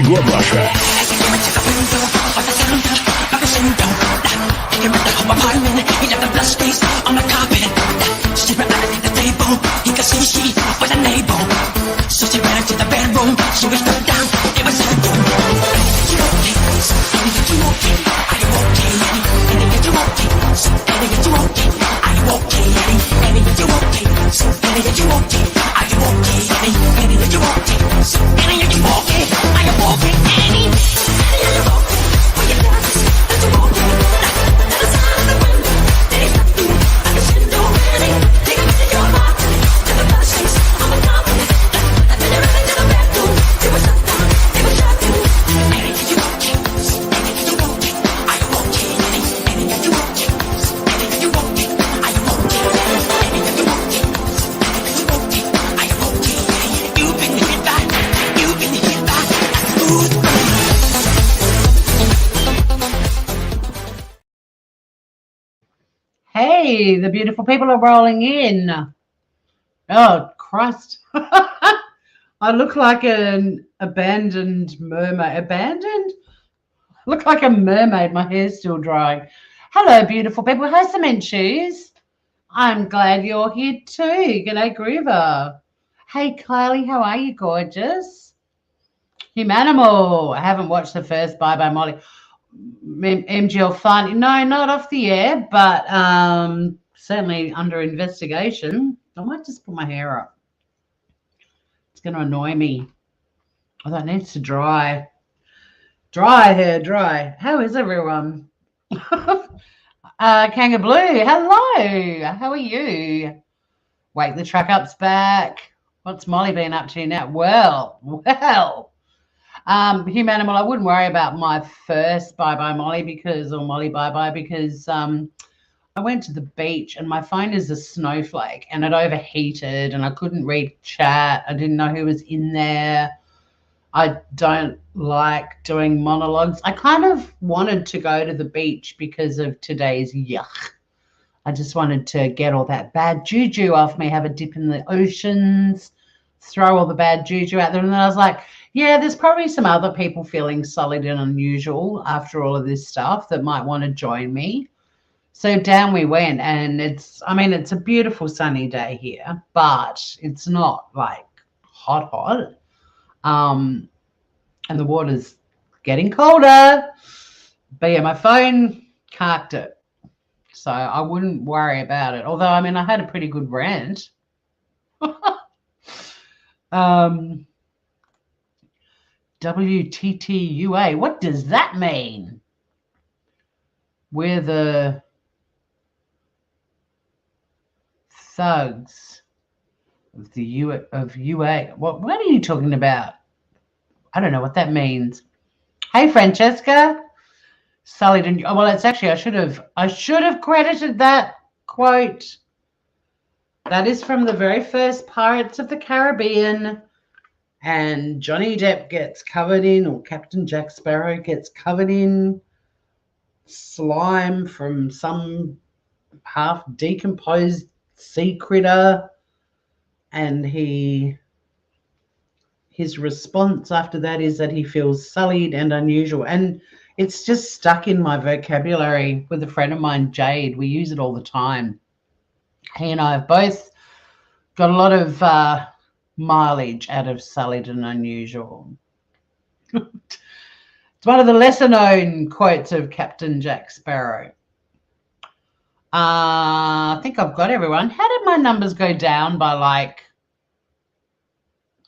Ego Russia. So she ran into the bedroom, she was struck down, it was her doom. You okay? Annie, you okay? Are you okay, Annie? Annie, you okay? So Annie, you okay? Are you okay, Annie? Annie, you okay? So Annie, you okay? Are you okay, Annie? Annie, you okay? So Annie, you okay? Are you okay, Annie? Annie, you okay? Well, you got this, that you okay? That is out of the window, that is not you. I can see you already. Take a minute in your heart, to the blessings, I'm a confident. Hey, the beautiful people are rolling in. Oh, Christ. I look like an abandoned mermaid. Abandoned? Look like a mermaid. My hair's still drying. Hello, beautiful people. Hi, Cement Shoes. I'm glad you're here too. G'day, Groover. Hey, Kylie, how are you, gorgeous? Humanimal. I haven't watched the first Bye Bye Molly. MGL fun. No, not off the air, but certainly under investigation. I might just put my hair up. It's going to annoy me. Although it needs to dry. Dry hair, dry. How is everyone? Kanga Blue, hello. How are you? Wake the Truck Up's back. What's Molly been up to now? Well. Humanimal, I wouldn't worry about my first Bye Bye Molly because I went to the beach and my phone is a snowflake and it overheated and I couldn't read chat. I didn't know who was in there. I don't like doing monologues. I kind of wanted to go to the beach because of today's yuck. I just wanted to get all that bad juju off me, have a dip in the oceans, throw all the bad juju out there. And then I was like, yeah, there's probably some other people feeling solid and unusual after all of this stuff that might want to join me. So down we went, and it's a beautiful sunny day here, but it's not like hot. And the water's getting colder. But yeah, my phone carked it. So I wouldn't worry about it. Although, I had a pretty good rant. WTTUA, what does that mean? We're the thugs of the UA. What are you talking about? I don't know what that means. Hey, Francesca. Sullied and well, it's actually I should have credited that quote. That is from the very first Pirates of the Caribbean. And Johnny Depp gets covered in, or Captain Jack Sparrow gets covered in slime from some half decomposed sea critter. And his response after that is that he feels sullied and unusual. And it's just stuck in my vocabulary with a friend of mine, Jade. We use it all the time. He and I have both got a lot of mileage out of sullied and unusual. It's one of the lesser known quotes of Captain Jack Sparrow. I think I've got everyone. How did my numbers go down by like...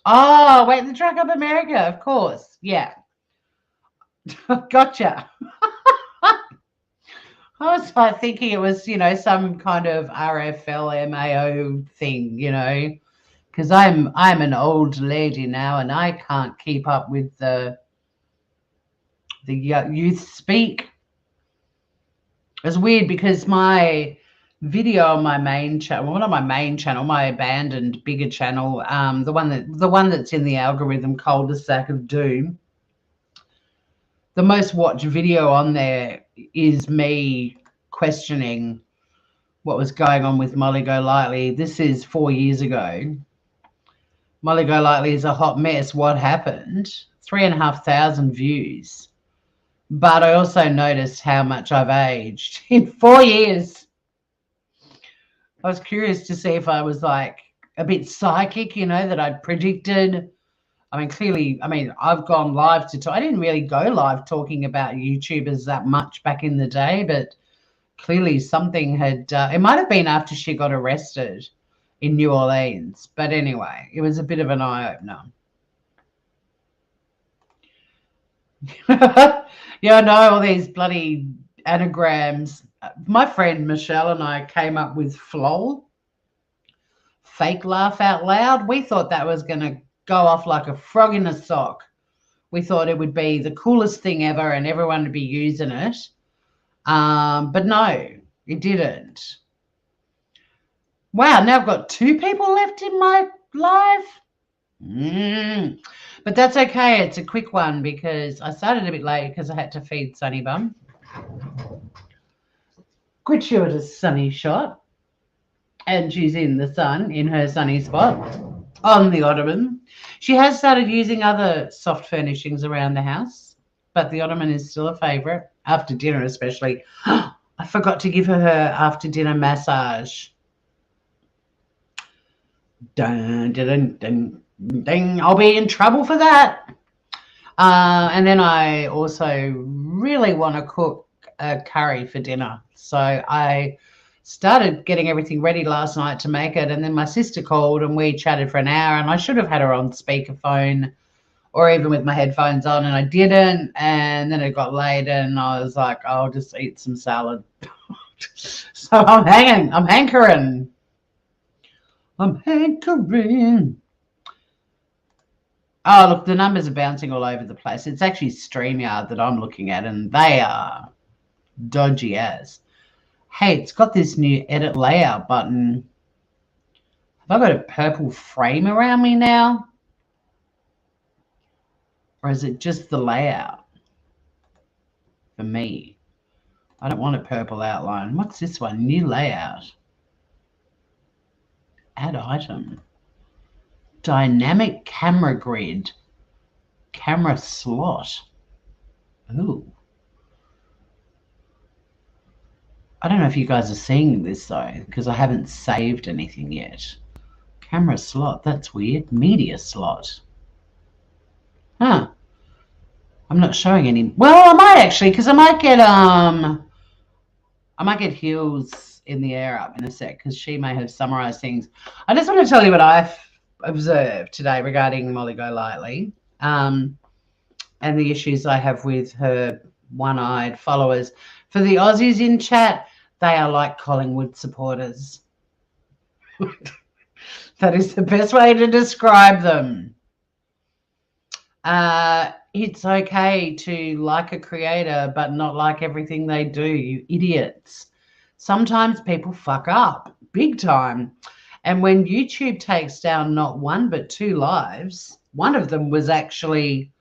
Oh, wait, the Truck Up America, of course. Yeah. Gotcha. I was like thinking it was, some kind of RFLMAO thing, because I'm an old lady now and I can't keep up with the youth speak. It's weird because my video on my main channel, well, not my main channel, my abandoned bigger channel, the one that's in the algorithm, Cul-de-sac of Doom. The most watched video on there is me questioning what was going on with Molly Golightly. This is 4 years ago. Molly Golightly is a hot mess. What happened? 3,500 views. But I also noticed how much I've aged in 4 years. I was curious to see if I was like a bit psychic, that I'd predicted. I mean, clearly, I've gone live to talk. I didn't really go live talking about YouTubers that much back in the day, but clearly something had, it might have been after she got arrested in New Orleans. But anyway, it was a bit of an eye-opener. Yeah, I know, all these bloody anagrams. My friend Michelle and I came up with FLOL, fake laugh out loud. We thought that was going to go off like a frog in a sock. We thought it would be the coolest thing ever and everyone would be using it. But no, it didn't. Wow, now I've got 2 people left in my live. But that's okay. It's a quick one because I started a bit late because I had to feed Sunny Bum. Gratuitous sunny shot. And she's in the sun, in her sunny spot, on the ottoman. She has started using other soft furnishings around the house, but the ottoman is still a favourite, after dinner especially. I forgot to give her after dinner massage. Dun, dun, dun, dun, dun. I'll be in trouble for that. And then I also really want to cook a curry for dinner. So I started getting everything ready last night to make it, and then my sister called and we chatted for an hour, and I should have had her on speakerphone or even with my headphones on, and I didn't. And then it got late and I was like, I'll just eat some salad. So I'm hankering. Oh, look, the numbers are bouncing all over the place. It's actually StreamYard that I'm looking at, and they are dodgy as. Hey, it's got this new edit layout button. Have I got a purple frame around me now? Or is it just the layout? For me, I don't want a purple outline. What's this one? New layout. Add item. Dynamic camera grid. Camera slot. Ooh. I don't know if you guys are seeing this though, because I haven't saved anything yet. Camera slot, that's weird. Media slot. Huh. I'm not showing any. Well, I might actually, because I might get Hills in the air up in a sec, because she may have summarized things. I just want to tell you what I've observed today regarding Molly Go Lightly, and the issues I have with her one-eyed followers. For the Aussies in chat, they are like Collingwood supporters. That is the best way to describe them. It's okay to like a creator but not like everything they do, you idiots. Sometimes people fuck up big time. And when YouTube takes down not 1 but 2 lives, one of them was actually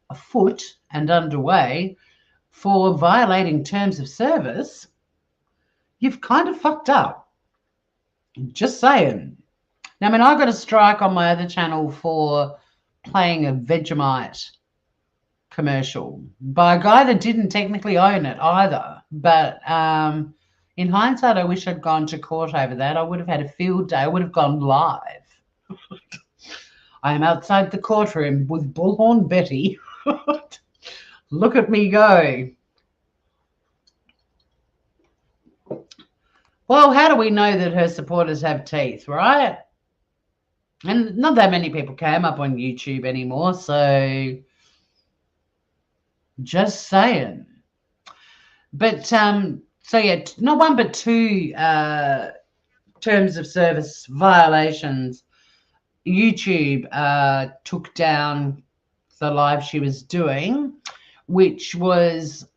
afoot and underway for violating terms of service, you've kind of fucked up. Just saying. Now, I mean, I got a strike on my other channel for playing a Vegemite commercial by a guy that didn't technically own it either. But in hindsight, I wish I'd gone to court over that. I would have had a field day. I would have gone live. I am outside the courtroom with Bullhorn Betty. Look at me go. Well, how do we know that her supporters have teeth, right? And not that many people came up on YouTube anymore, so just saying. But so yeah, not 1 but 2 terms of service violations. YouTube took down the live she was doing, which was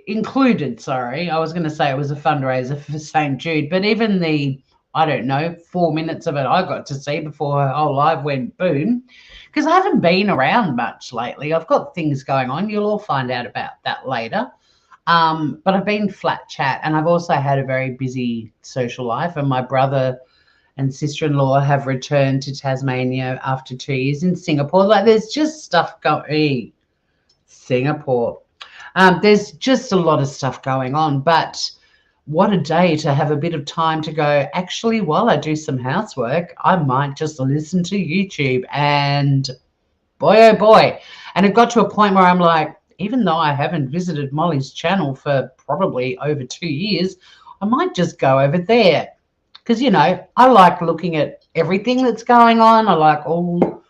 included, sorry, I was going to say it was a fundraiser for St. Jude, but even the, I don't know, 4 minutes of it I got to see before her whole live went boom, because I haven't been around much lately. I've got things going on. You'll all find out about that later. But I've been flat chat, and I've also had a very busy social life, and my brother and sister-in-law have returned to Tasmania after 2 years in Singapore. Like, there's just stuff going. Singapore. There's just a lot of stuff going on, but what a day to have a bit of time to go, actually, while I do some housework, I might just listen to YouTube. And boy, oh boy. And it got to a point where I'm like, even though I haven't visited Molly's channel for probably over 2 years, I might just go over there. Because, you know, I like looking at everything that's going on. I like all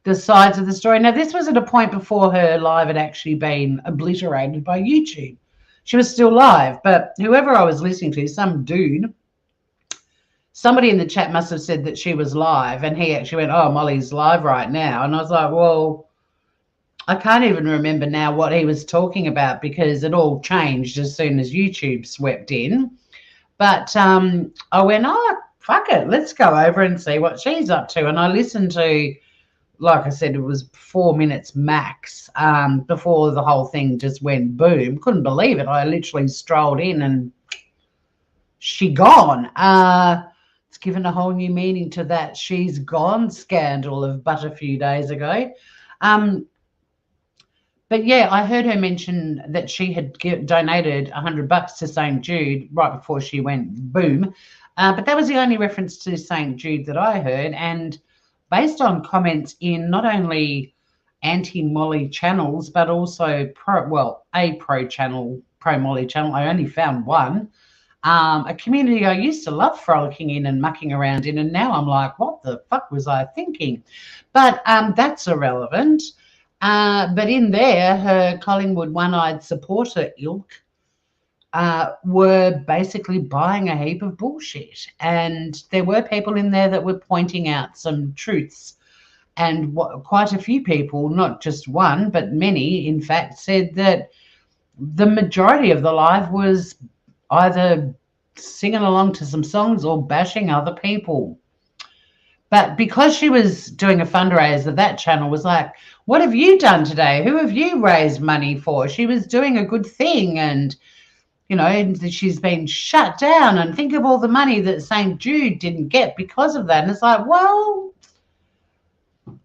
the sides of the story. Now, this was at a point before her live had actually been obliterated by YouTube. She was still live, but whoever I was listening to, some dude, somebody in the chat must have said that she was live, and he actually went, oh, Molly's live right now. And I was like, well, I can't even remember now what he was talking about, because it all changed as soon as YouTube swept in. But I went, oh, fuck it, let's go over and see what she's up to. And I listened to, like I said, it was 4 minutes max before the whole thing just went boom. Couldn't believe it. I literally strolled in and she gone. It's given a whole new meaning to that she's gone scandal of but a few days ago. But yeah, I heard her mention that she had donated $100 to St. Jude right before she went boom. But that was the only reference to St. Jude that I heard. And based on comments in not only anti-Molly channels, but also a pro-Molly channel. I only found one. A community I used to love frolicking in and mucking around in, and now I'm like, what the fuck was I thinking? But that's irrelevant. But in there, her Collingwood one-eyed supporter ilk were basically buying a heap of bullshit. And there were people in there that were pointing out some truths. And quite a few people, not just one, but many, in fact, said that the majority of the live was either singing along to some songs or bashing other people. But because she was doing a fundraiser, that channel was like, what have you done today? Who have you raised money for? She was doing a good thing, and, you know, she's been shut down, and think of all the money that St. Jude didn't get because of that. And it's like, well,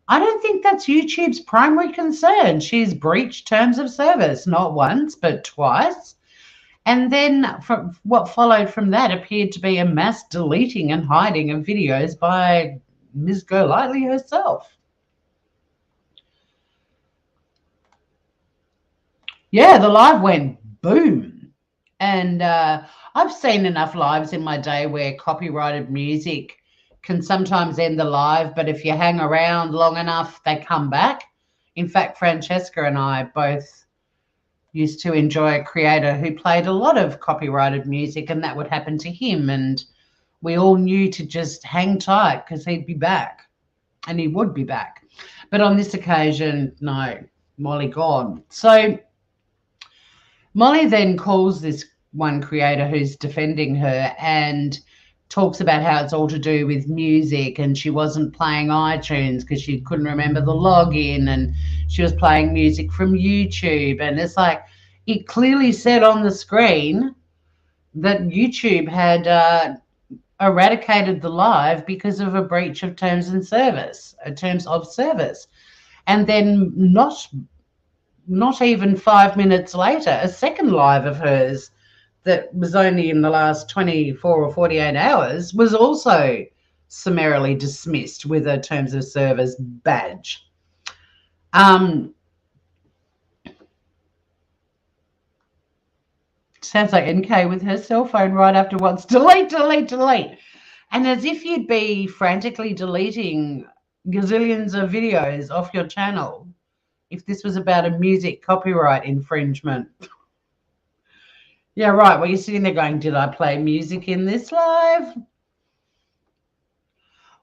I don't think that's YouTube's primary concern. She's breached terms of service, not once, but twice. And then what followed from that appeared to be a mass deleting and hiding of videos by Ms. Golightly herself. Yeah, the live went boom. And I've seen enough lives in my day where copyrighted music can sometimes end the live, but if you hang around long enough, they come back. In fact, Francesca and I both used to enjoy a creator who played a lot of copyrighted music, and that would happen to him. And we all knew to just hang tight because he'd be back, and he would be back. But on this occasion, no, Molly gone. So Molly then calls this one creator who's defending her and talks about how it's all to do with music, and she wasn't playing iTunes because she couldn't remember the login, and she was playing music from YouTube. And it's like, it clearly said on the screen that YouTube had eradicated the live because of a breach of terms of service. And then not even 5 minutes later, a second live of hers that was only in the last 24 or 48 hours was also summarily dismissed with a terms of service badge. Sounds like NK with her cell phone right after once. Delete. And as if you'd be frantically deleting gazillions of videos off your channel if this was about a music copyright infringement. Yeah, right. Well, you're sitting there going, did I play music in this live?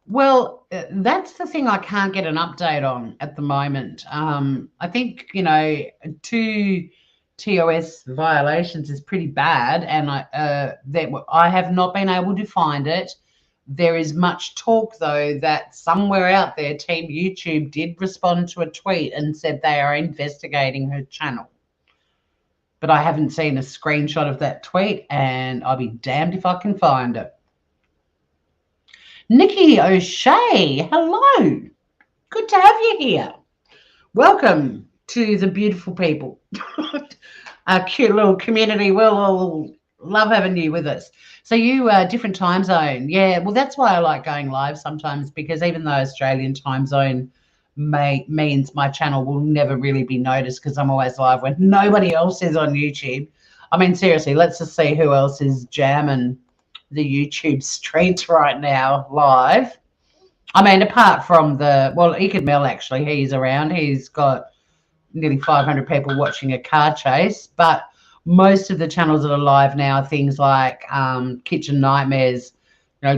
Well, that's the thing I can't get an update on at the moment. I think, you know, 2 TOS violations is pretty bad, and I have not been able to find it. There is much talk, though, that somewhere out there, Team YouTube did respond to a tweet and said they are investigating her channel. But I haven't seen a screenshot of that tweet, and I'll be damned if I can find it. Nikki O'Shea, hello. Good to have you here. Welcome to the beautiful people. A cute little community. We'll all love having you with us. So you different time zone. Yeah, well, that's why I like going live sometimes, because even though Australian time zone means my channel will never really be noticed because I'm always live when nobody else is on YouTube. I mean, seriously, let's just see who else is jamming the YouTube streets right now live. I mean, apart from Ekid Mel, actually, he's around. He's got nearly 500 people watching a car chase, but most of the channels that are live now are things like Kitchen Nightmares,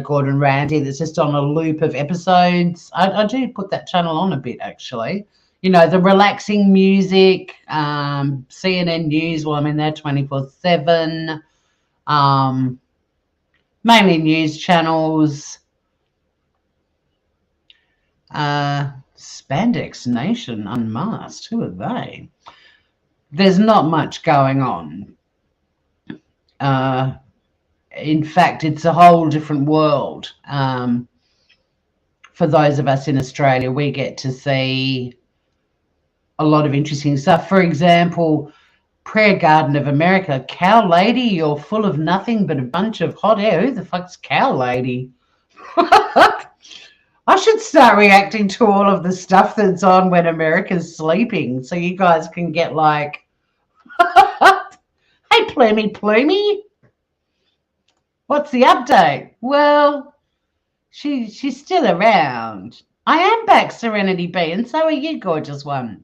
Gordon Ramsay, that's just on a loop of episodes. I do put that channel on a bit, actually. The relaxing music, CNN News, well, I mean, they're 24/7, mainly news channels. Spandex Nation Unmasked. Who are they? There's not much going on. In fact, it's a whole different world. For those of us in Australia, we get to see a lot of interesting stuff. For example, Prayer Garden of America. Cow Lady, you're full of nothing but a bunch of hot air. Who the fuck's Cow Lady? I should start reacting to all of the stuff that's on when America's sleeping, so you guys can get like, hey, Plumey, what's the update? Well, she's still around. I am back, Serenity B, and so are you, gorgeous one.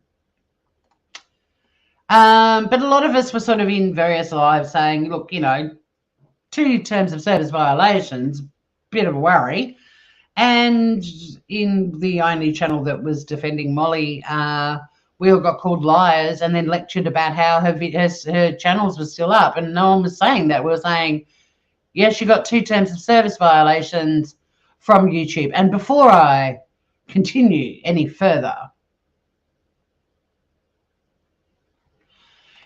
But a lot of us were sort of in various lives saying, look, 2 terms of service violations, bit of a worry. And in the only channel that was defending Molly, we all got called liars and then lectured about how her channels were still up. And no one was saying that. We were saying, yes, she got 2 terms of service violations from YouTube. And before I continue any further,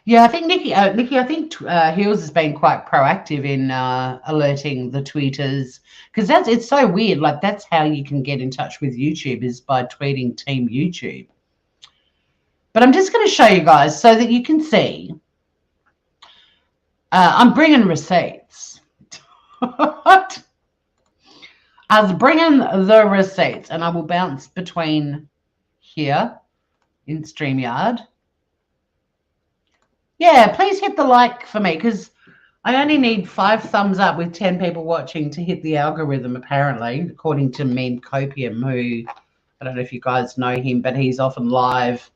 yeah, I think Nikki, I think Hills has been quite proactive in alerting the tweeters, because it's so weird. Like, that's how you can get in touch with YouTube, is by tweeting Team YouTube. But I'm just going to show you guys so that you can see. I'm bringing receipts. I was bringing the receipts, and I will bounce between here in StreamYard. Yeah, please hit the like for me, because I only need 5 thumbs up with 10 people watching to hit the algorithm, apparently, according to Meme Copium, who, I don't know if you guys know him, but he's often live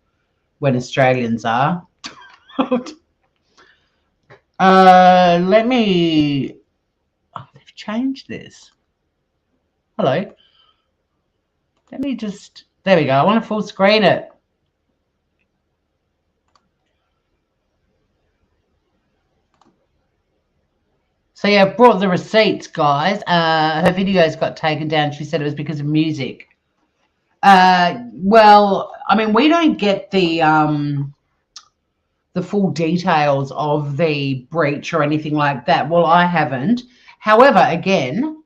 when Australians are. Let me... Oh, they've changed this. Hello. Let me just... There we go. I want to full screen it. So yeah, I've brought the receipts, guys. Her videos got taken down. She said it was because of music. Well, I mean, we don't get the full details of the breach or anything like that. Well, I haven't. However, again,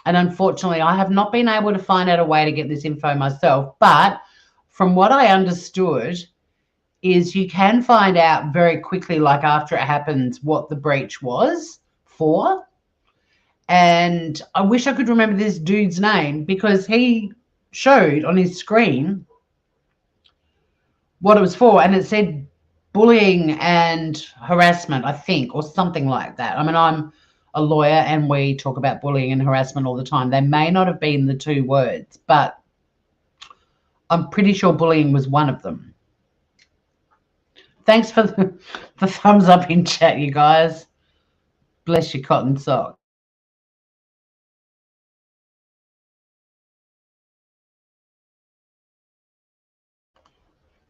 and unfortunately, I have not been able to find out a way to get this info myself. But from what I understood, is you can find out very quickly, like after it happens, what the breach was for. And I wish I could remember this dude's name, because he showed on his screen what it was for, and it said bullying and harassment, I think, or something like that. I mean, I'm a lawyer and we talk about bullying and harassment all the time. They may not have been the 2 words, but I'm pretty sure bullying was one of them. Thanks for the thumbs up in chat, you guys. Bless your cotton sock.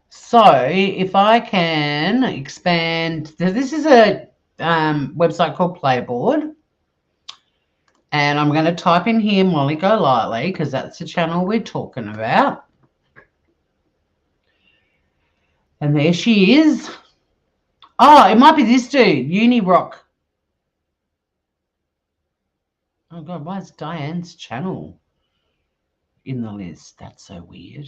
So if I can expand, this is a website called Playboard. And I'm going to type in here Molly Golightly, because that's the channel we're talking about. And there she is. Oh, it might be this dude, Unirock. Oh, God, why is Diane's channel? in the list. That's so weird.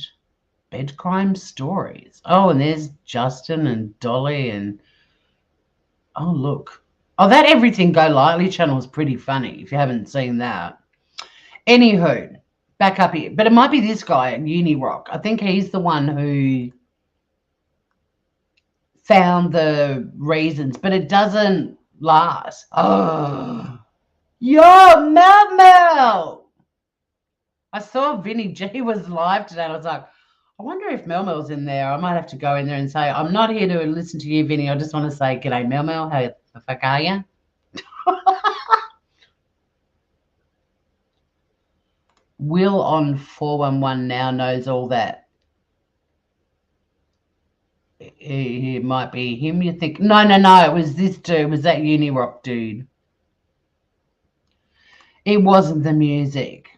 Bed crime stories. Oh, and there's Justin and Dolly and oh, look. Oh, that Everything Go Lightly channel is pretty funny if you haven't seen that. Anywho, back up here. But it might be this guy at Uni Rock. I think he's the one who found the reasons, but it doesn't last. Oh, yo, Mel. I saw Vinny G was live today. And I was like, I wonder if Mel's in there. I might have to go in there and say, I'm not here to listen to you, Vinny. I just want to say, g'day, Mel. How the fuck are you? Will on 411 now knows all that. It might be him, you think? No. It was this dude. It was that Uni Rock dude. It wasn't the music.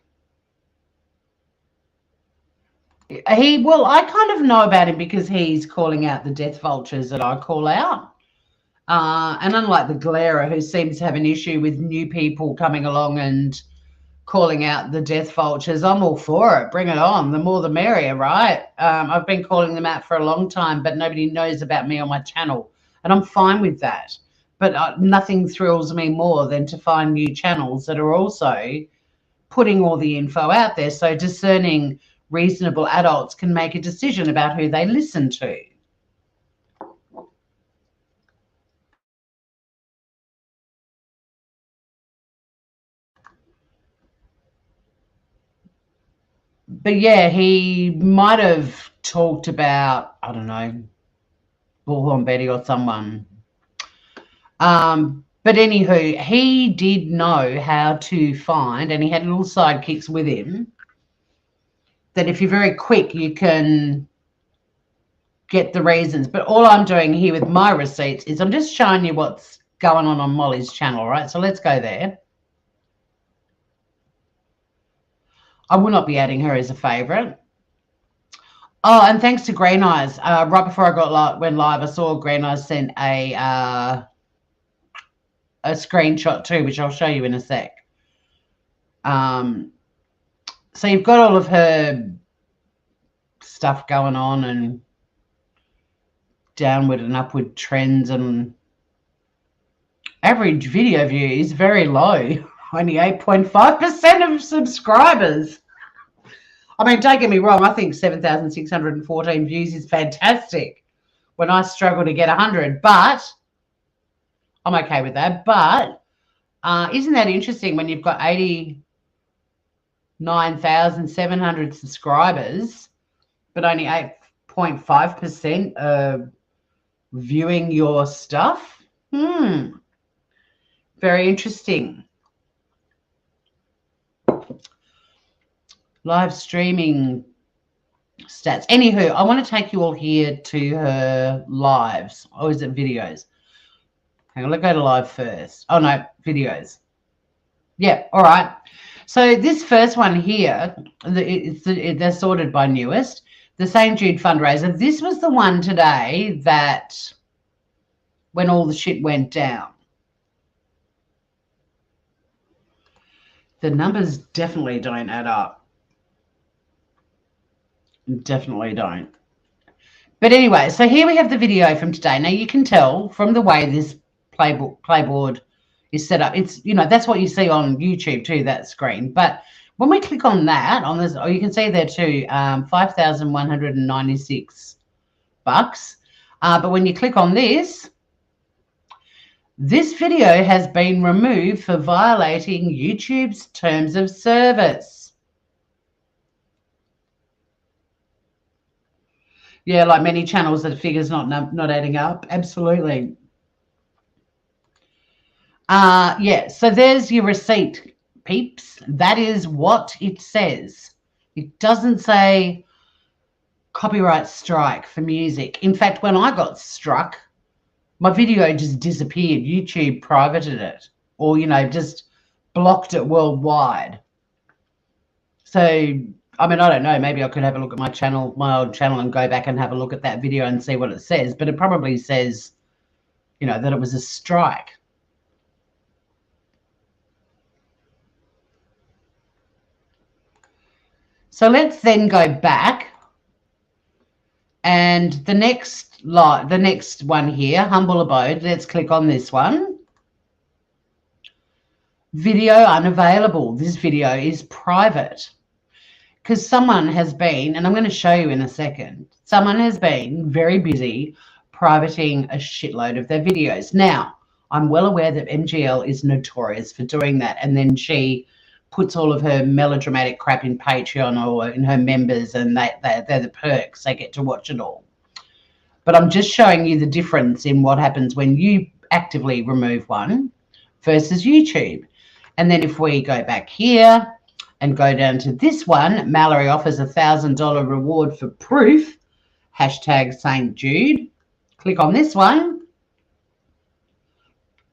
I kind of know about him because he's calling out the death vultures that I call out. And unlike the Glera, who seems to have an issue with new people coming along and calling out the death vultures, I'm all for it. Bring it on. The more the merrier, right? I've been calling them out for a long time, but nobody knows about me on my channel. And I'm fine with that. But nothing thrills me more than to find new channels that are also putting all the info out there so discerning, reasonable adults can make a decision about who they listen to. But yeah, he might have talked about, I don't know, Bullhorn Betty or someone. But anywho, he did know how to find, and he had little sidekicks with him, that if you're very quick, you can get the reasons. But all I'm doing here with my receipts is I'm just showing you what's going on Molly's channel, right? So let's go there. I will not be adding her as a favorite. Oh, and thanks to Green Eyes. Right before I went live, I saw Green Eyes sent a screenshot too, which I'll show you in a sec. So you've got all of her stuff going on and downward and upward trends, and average video view is very low. Only 8.5% of subscribers. I mean, don't get me wrong. I think 7,614 views is fantastic when I struggle to get 100, but I'm okay with that. But isn't that interesting when you've got 89,700 subscribers, but only 8.5% are viewing your stuff? Very interesting. Live streaming stats. Anywho, I want to take you all here to her lives. Or is it videos? Hang on, let's go to live first. Oh, no, videos. Yeah, all right. So this first one here, they're sorted by newest. The St. Jude fundraiser. This was the one today that when all the shit went down. The numbers definitely don't add up. Definitely don't. But anyway, so here we have the video from today. Now you can tell from the way this playboard is set up. It's, you know, that's what you see on YouTube too, that screen. But when we click on that, on this, you can see there too, $5,196. But when you click on this video has been removed for violating YouTube's terms of service. Yeah, like many channels, the figure's not adding up. Absolutely. Yeah, so there's your receipt, peeps. That is what it says. It doesn't say copyright strike for music. In fact, when I got struck, my video just disappeared. YouTube privated it, or, you know, just blocked it worldwide. So I mean, I don't know. Maybe I could have a look at my channel, my old channel, and go back and have a look at that video and see what it says. But it probably says, you know, that it was a strike. So let's then go back, and the next one here, Humble Abode, let's click on this one. Video unavailable. This video is private because someone has been, and I'm going to show you in a second, someone has been very busy privating a shitload of their videos. Now, I'm well aware that MGL is notorious for doing that, and then she puts all of her melodramatic crap in Patreon or in her members, and they're the perks. They get to watch it all. But I'm just showing you the difference in what happens when you actively remove one versus YouTube. And then if we go back here and go down to this one, Mallory offers $1,000 reward for proof, hashtag St. Jude. Click on this one.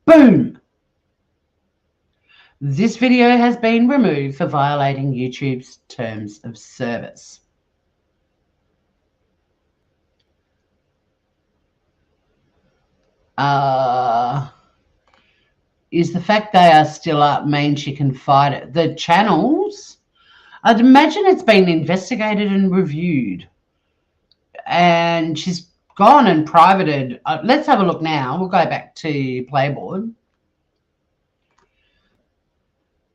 Boom. This video has been removed for violating YouTube's terms of service. Is the fact they are still up means she can fight it? The channels, I'd imagine it's been investigated and reviewed. And she's gone and privated. Let's have a look now. We'll go back to Playboard.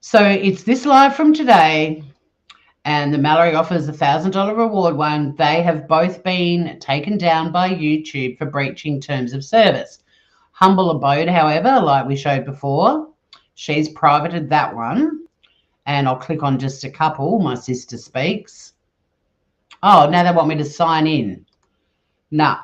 So it's this live from today, and the Mallory offers $1,000 reward one. They have both been taken down by YouTube for breaching terms of service. Humble Abode, however, like we showed before, she's privated that one. And I'll click on just a couple. My sister speaks. Oh, now they want me to sign in. Nah,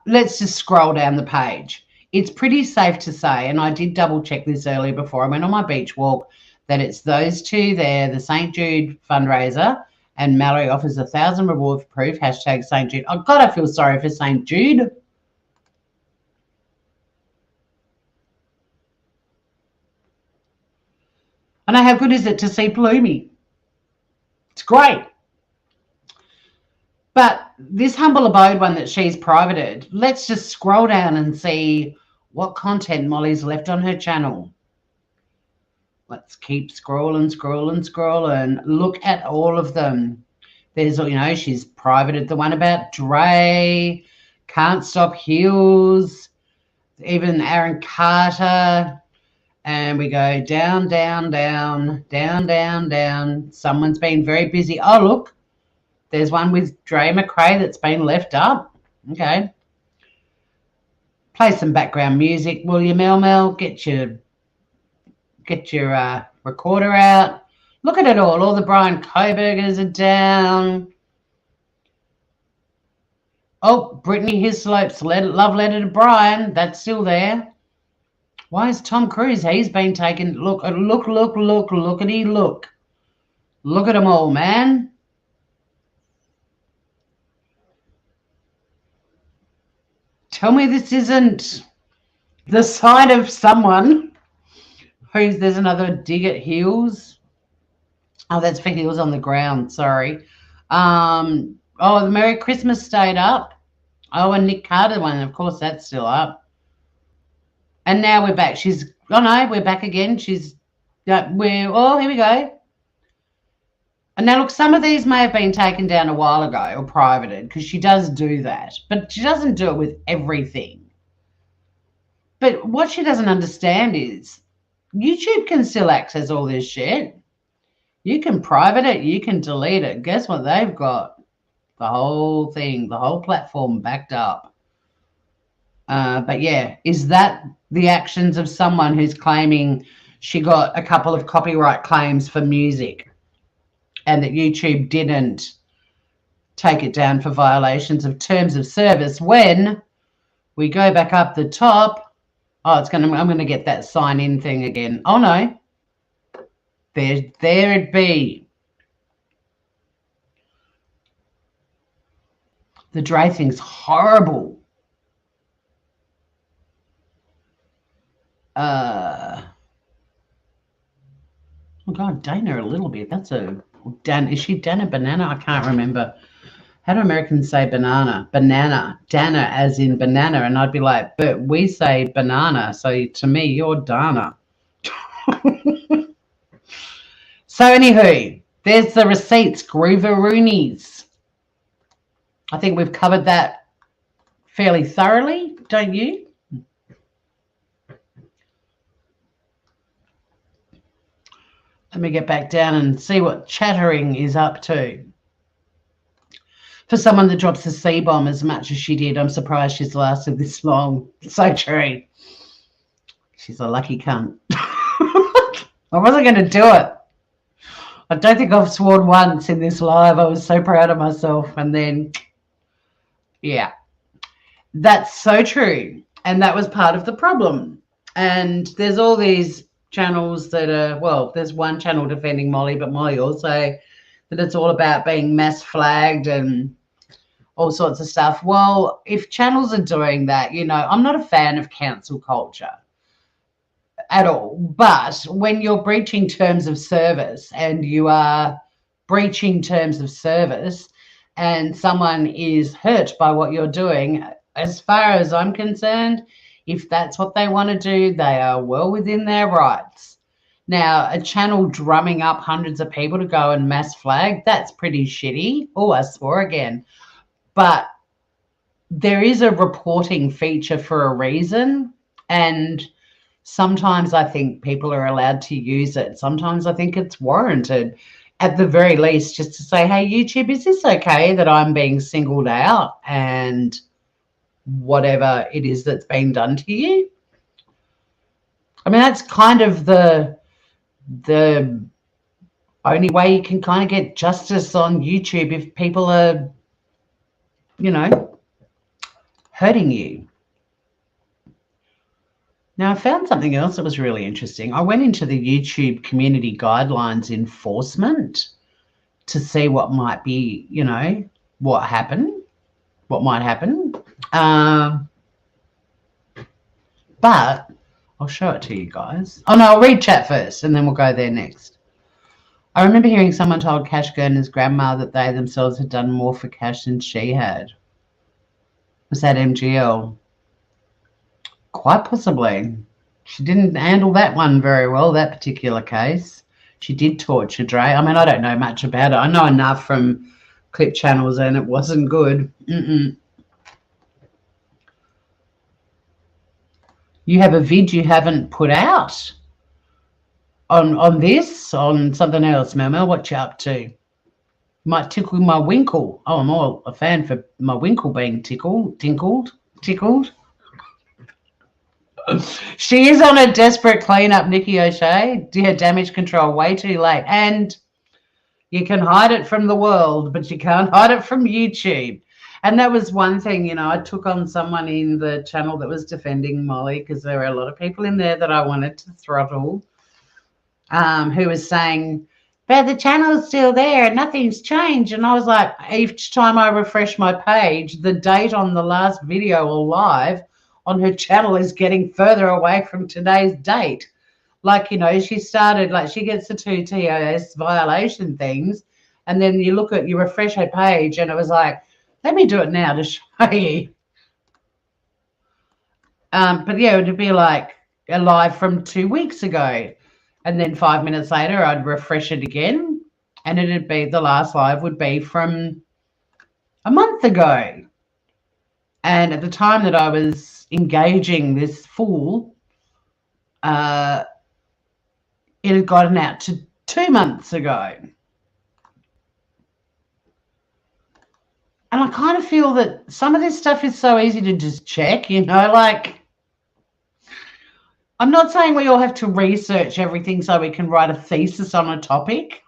let's just scroll down the page. It's pretty safe to say, and I did double check this earlier before I went on my beach walk, that it's those two there, the St. Jude fundraiser, and Mallory offers $1,000 reward for proof, hashtag St. Jude. Oh, God, I feel sorry for St. Jude. I know, how good is it to see Bloomy? It's great. But this Humble Abode one that she's privated, let's just scroll down and see what content Molly's left on her channel. Let's keep scrolling. Look at all of them. There's, you know, she's privated the one about Dre, Can't Stop Heels, even Aaron Carter. And we go down. Someone's been very busy. Oh, look. There's one with Dre McRae that's been left up. Okay. Play some background music, will you, Mel? Get your recorder out. Look at it all. All the Brian Kobergers are down. Oh, Brittany Hislope's love letter to Brian. That's still there. Why is Tom Cruise? He's been taken. Look at Look at them all, man. Tell me this isn't the side of someone who's, there's another dig at heels. Oh, that's for heels on the ground. Sorry. Oh, the Merry Christmas stayed up. Oh, and Nick Carter one. Of course, that's still up. And now we're back. Oh no, we're back again. Here we go. And now look, some of these may have been taken down a while ago or privated, because she does do that, but she doesn't do it with everything. But what she doesn't understand is YouTube can still access all this shit. You can private it, you can delete it. Guess what they've got? The whole thing, the whole platform backed up. But yeah, is that the actions of someone who's claiming she got a couple of copyright claims for music and that YouTube didn't take it down for violations of terms of service? When we go back up the top, I'm going to get that sign in thing again. Oh no, there it be. The Dre thing's horrible. Oh God, Dana a little bit. That's is she Dana Banana? I can't remember. How do Americans say banana? Banana. Dana as in banana. And I'd be like, but we say banana. So to me, you're Dana. So anywho, There's the receipts, Grooveroonies. I think we've covered that fairly thoroughly, don't you? Let me get back down and see what Chattering is up to. For someone that drops a C-bomb as much as she did, I'm surprised she's lasted this long. So true. She's a lucky cunt. I wasn't going to do it. I don't think I've sworn once in this live. I was so proud of myself. And then, yeah, that's so true. And that was part of the problem. And there's all these channels that are, well, there's one channel defending Molly, but Molly also that it's all about being mass flagged and all sorts of stuff. Well, if channels are doing that, you know, I'm not a fan of cancel culture at all. But when you're breaching terms of service and you are breaching terms of service and someone is hurt by what you're doing, as far as I'm concerned, if that's what they want to do, they are well within their rights. Now, a channel drumming up hundreds of people to go and mass flag, that's pretty shitty. Oh, I swore again. But there is a reporting feature for a reason, and sometimes I think people are allowed to use it. Sometimes I think it's warranted, at the very least, just to say, hey, YouTube, is this okay that I'm being singled out and whatever it is that's being done to you? I mean, that's kind of the only way you can kind of get justice on YouTube if people are, you know, hurting you. Now, I found something else that was really interesting. I went into the YouTube community guidelines enforcement to see what might be, you know, what might happen. But I'll show it to you guys. Oh, no, I'll read chat first and then we'll go there next. I remember hearing someone told Cash Gurner's grandma that they themselves had done more for Cash than she had. Was that MGL? Quite possibly. She didn't handle that one very well, that particular case. She did torture Dre. I mean, I don't know much about it. I know enough from clip channels and it wasn't good. You have a vid you haven't put out on this, on something else, Mel. What you up to? Might tickle my winkle. Oh, I'm all a fan for my winkle being tinkled. She is on a desperate cleanup, Nikki O'Shea. Yeah, damage control way too late. And you can hide it from the world, but you can't hide it from YouTube. And that was one thing, you know, I took on someone in the channel that was defending Molly because there were a lot of people in there that I wanted to throttle, who was saying, but the channel's still there, nothing's changed. And I was like, each time I refresh my page, the date on the last video or live on her channel is getting further away from today's date. Like, you know, she started, like, she gets the 2 TOS violation things, and then you refresh her page, and it was like, let me do it now to show you. But yeah, it would be like a live from 2 weeks ago. And then 5 minutes later, I'd refresh it again. And it'd be, the last live would be from a month ago. And at the time that I was engaging this fool, it had gotten out to 2 months ago. And I kind of feel that some of this stuff is so easy to just check, you know, like, I'm not saying we all have to research everything so we can write a thesis on a topic,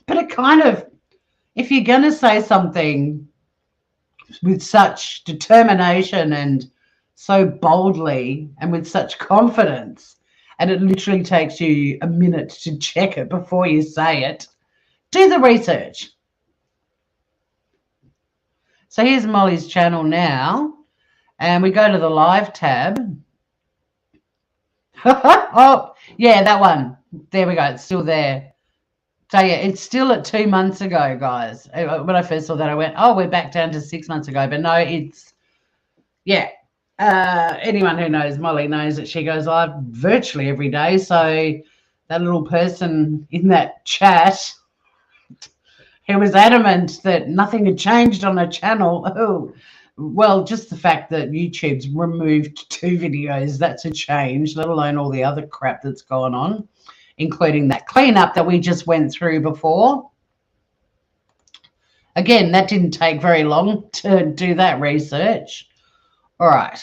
but it kind of, if you're going to say something with such determination and so boldly and with such confidence, and it literally takes you a minute to check it before you say it, do the research. So here's Molly's channel now, and we go to the live tab. Oh, yeah, that one. There we go. It's still there. So, yeah, it's still at 2 months ago, guys. When I first saw that, I went, oh, we're back down to 6 months ago. But no, it's, yeah. Anyone who knows Molly knows that she goes live virtually every day. So that little person in that chat He was adamant that nothing had changed on her channel. Oh, well, just the fact that YouTube's removed 2 videos, that's a change, let alone all the other crap that's gone on, including that cleanup that we just went through before. Again, that didn't take very long to do that research. All right.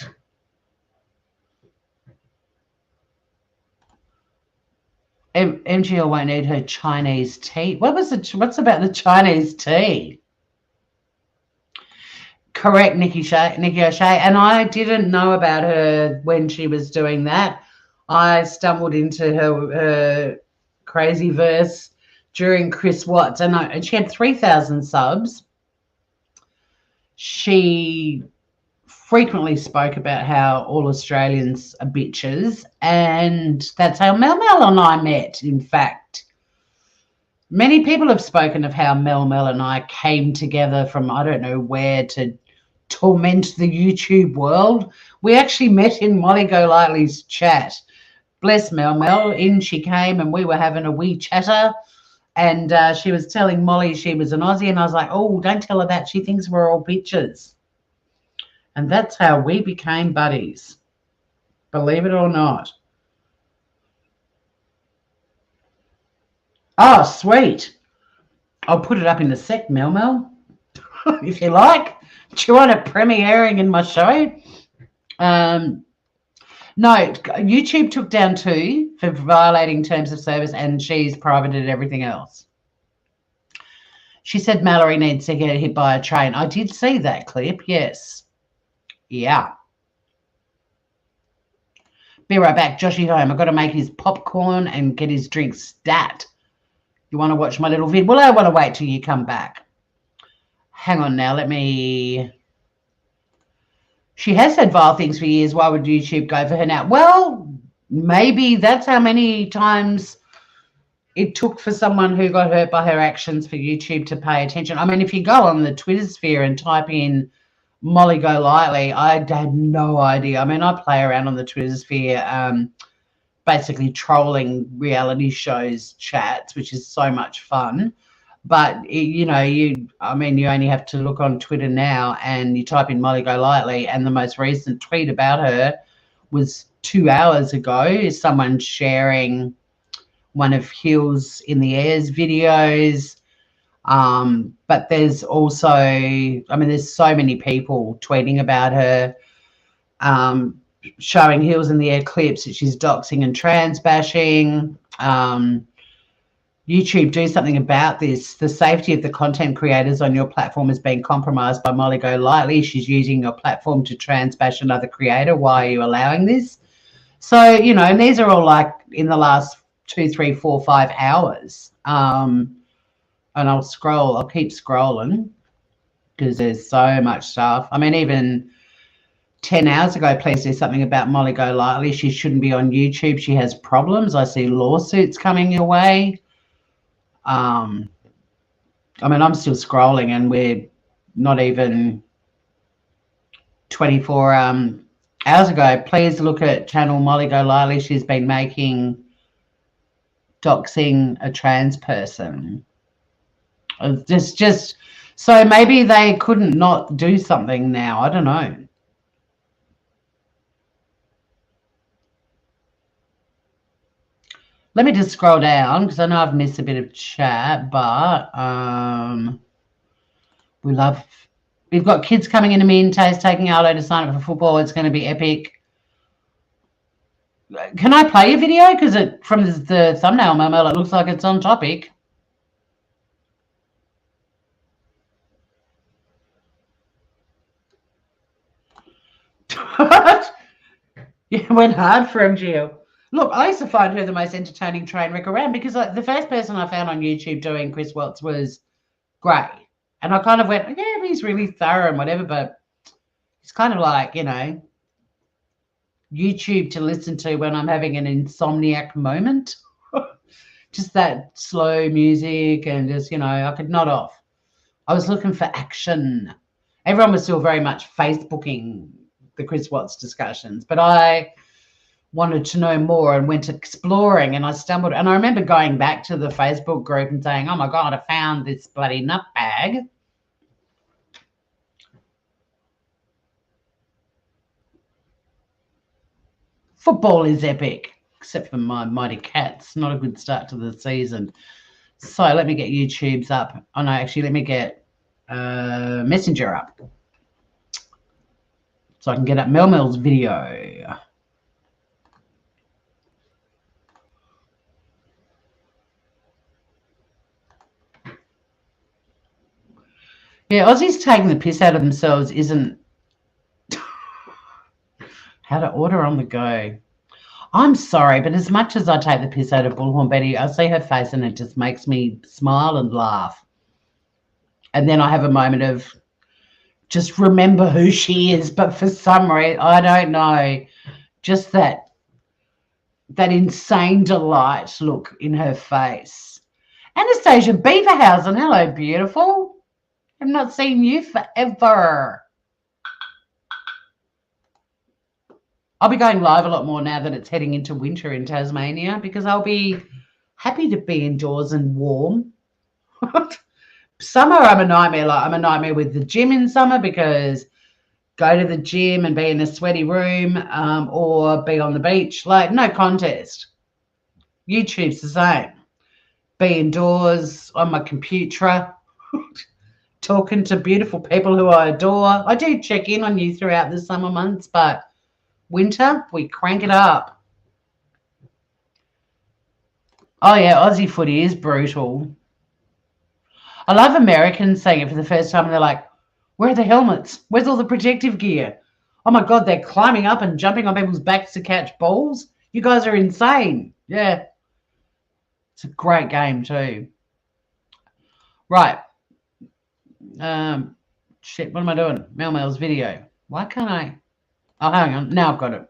MGL won't need her Chinese tea. What's about the Chinese tea? Correct, Nikki O'Shea. And I didn't know about her when she was doing that. I stumbled into her crazy verse during Chris Watts, and she had 3,000 subs. She frequently spoke about how all Australians are bitches, and that's how Mel and I met, in fact. Many people have spoken of how Mel and I came together from I don't know where to torment the YouTube world. We actually met in Molly Golightly's chat. Bless Mel. In she came, and we were having a wee chatter, and she was telling Molly she was an Aussie, and I was like, oh, don't tell her that. She thinks we're all bitches. And that's how we became buddies, believe it or not. Oh, sweet. I'll put it up in a sec, Mel, if you like. Do you want it premiering in my show? No, YouTube took down 2 for violating terms of service, and she's privated everything else. She said Mallory needs to get hit by a train. I did see that clip, yes. Yeah. Be right back. Joshy home. I've got to make his popcorn and get his drink stat. You want to watch my little vid? Well, I want to wait till you come back. Hang on now. Let me... She has said vile things for years. Why would YouTube go for her now? Well, maybe that's how many times it took for someone who got hurt by her actions for YouTube to pay attention. I mean, if you go on the Twitter sphere and type in Molly Golightly, I had no idea. I mean, I play around on the Twitter sphere, basically trolling reality shows chats, which is so much fun. But, you only have to look on Twitter now and you type in Molly Golightly, and the most recent tweet about her was 2 hours ago. Someone sharing one of Hills in the Air's videos. But there's also, there's so many people tweeting about her, showing Hills in the Air clips that she's doxing and trans bashing. YouTube, do something about this. The safety of the content creators on your platform has been compromised by Molly Golightly. She's using your platform to trans bash another creator. Why are you allowing this? So, and these are all like in the last 2, 3, 4, 5 hours. And I'll keep scrolling because there's so much stuff. I mean, even 10 hours ago, please do something about Molly Golightly. She shouldn't be on YouTube. She has problems. I see lawsuits coming your way. I'm still scrolling and we're not even 24 hours ago. Please look at channel Molly Golightly. She's been making doxing a trans person. It's just so maybe they couldn't not do something now. I don't know. Let me just scroll down because I know I've missed a bit of chat, but we've got kids coming into Minta's taking Arlo to sign up for football. It's going to be epic. Can I play a video? Because from the thumbnail, Mel, it looks like it's on topic. Yeah, it went hard for him, Jill. Look, I used to find her the most entertaining train wreck around because the first person I found on YouTube doing Chris Watts was Gray. And I kind of went, yeah, he's really thorough and whatever, but it's kind of like, YouTube to listen to when I'm having an insomniac moment. Just that slow music and just, I could nod off. I was looking for action. Everyone was still very much Facebooking the Chris Watts discussions, but I wanted to know more and went exploring, and I stumbled, and I remember going back to the Facebook group and saying, oh my God, I found this bloody nut bag. Football is epic, except for my mighty cats. Not a good start to the season. So let me get YouTube's up. Oh no, actually let me get Messenger up so I can get up Mel Mel's video. Yeah, Aussies taking the piss out of themselves isn't how to order on the go. I'm sorry, but as much as I take the piss out of Bullhorn Betty, I see her face and it just makes me smile and laugh. And then I have a moment of just remember who she is. But for some reason, I don't know, just that insane delight look in her face. Anastasia Beaverhausen, hello, beautiful. I've not seen you forever. I'll be going live a lot more now that it's heading into winter in Tasmania because I'll be happy to be indoors and warm. Summer, I'm a nightmare. Like I'm a nightmare with the gym in summer because go to the gym and be in a sweaty room or be on the beach. Like no contest. YouTube's the same. Be indoors on my computer. Talking to beautiful people who I adore. I do check in on you throughout the summer months, but winter, we crank it up. Oh, yeah, Aussie footy is brutal. I love Americans saying it for the first time, and they're like, where are the helmets? Where's all the protective gear? Oh, my God, they're climbing up and jumping on people's backs to catch balls. You guys are insane. Yeah. It's a great game too. Right. Shit, what am I doing? Mel's video. Why can't I? Oh, hang on. Now I've got it.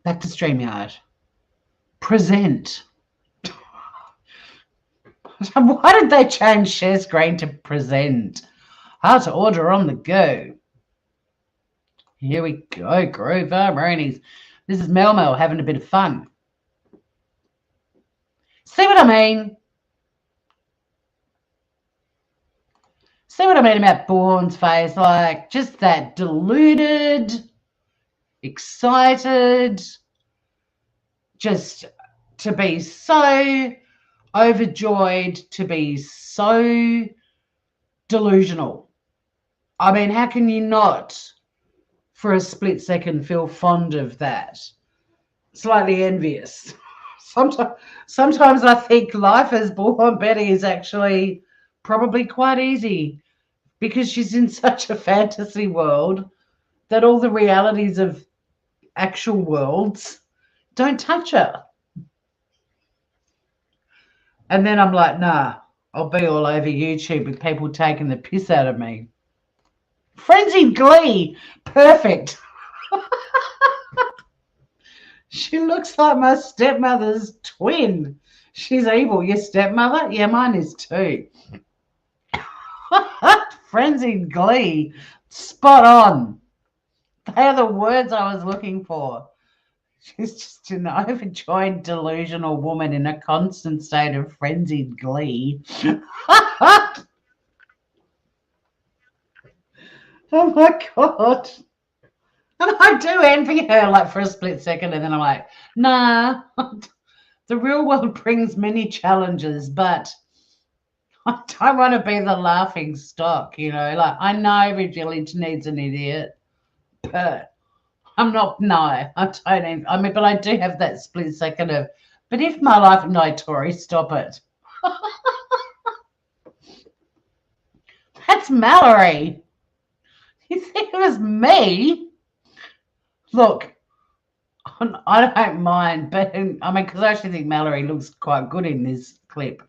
Back to StreamYard. Present. Why did they change share screen to present? How to order on the go. Here we go. Grover Brownies. This is Mel having a bit of fun. See what I mean? See what I mean about Bullhorn's face? Like, just that deluded, excited, just to be so overjoyed, to be so delusional. I mean, how can you not, for a split second, feel fond of that? Slightly envious. Sometimes I think life as Bullhorn Betty is actually probably quite easy because she's in such a fantasy world that all the realities of actual worlds don't touch her. And then I'm like, nah, I'll be all over YouTube with people taking the piss out of me. Frenzied Glee, perfect. She looks like my stepmother's twin. She's evil. Your stepmother? Yeah, mine is too. Frenzied Glee. Spot on. They are the words I was looking for. She's just an overjoyed, delusional woman in a constant state of frenzied glee. Oh my God. And I do envy her like for a split second, and then I'm like, nah, the real world brings many challenges, but I don't want to be the laughing stock, you know. Like, I know every village needs an idiot, but I'm not, no, I don't even, I mean, but I do have that split second of, but if my life, no, Tori, stop it. That's Mallory. You think it was me? Look, I don't mind, but I mean, because I actually think Mallory looks quite good in this clip.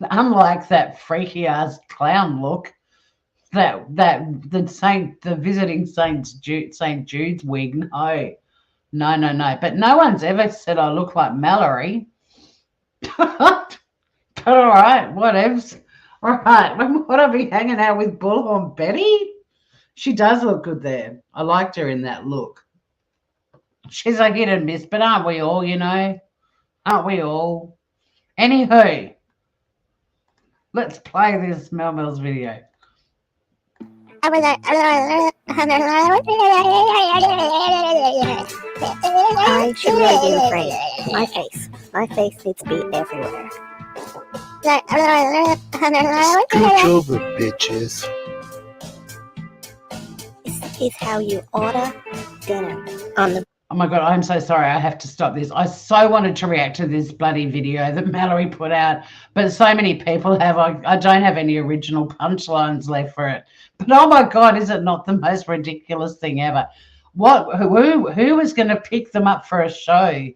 Unlike that freaky ass clown look, the visiting St. Jude's wig. No. But no one's ever said I look like Mallory. But all right, whatevs. All right, what I'll be hanging out with Bullhorn Betty? She does look good there. I liked her in that look. She's a hit and miss, but aren't we all, you know? Aren't we all? Anywho, let's play this Mel's video. I should really be afraid. My face needs to be everywhere. Scooch over, bitches. This is how you order dinner on the. Oh my God, I'm so sorry. I have to stop this. I so wanted to react to this bloody video that Mallory put out, but so many people have. I don't have any original punchlines left for it. But oh my God, is it not the most ridiculous thing ever? Who was going to pick them up for a show?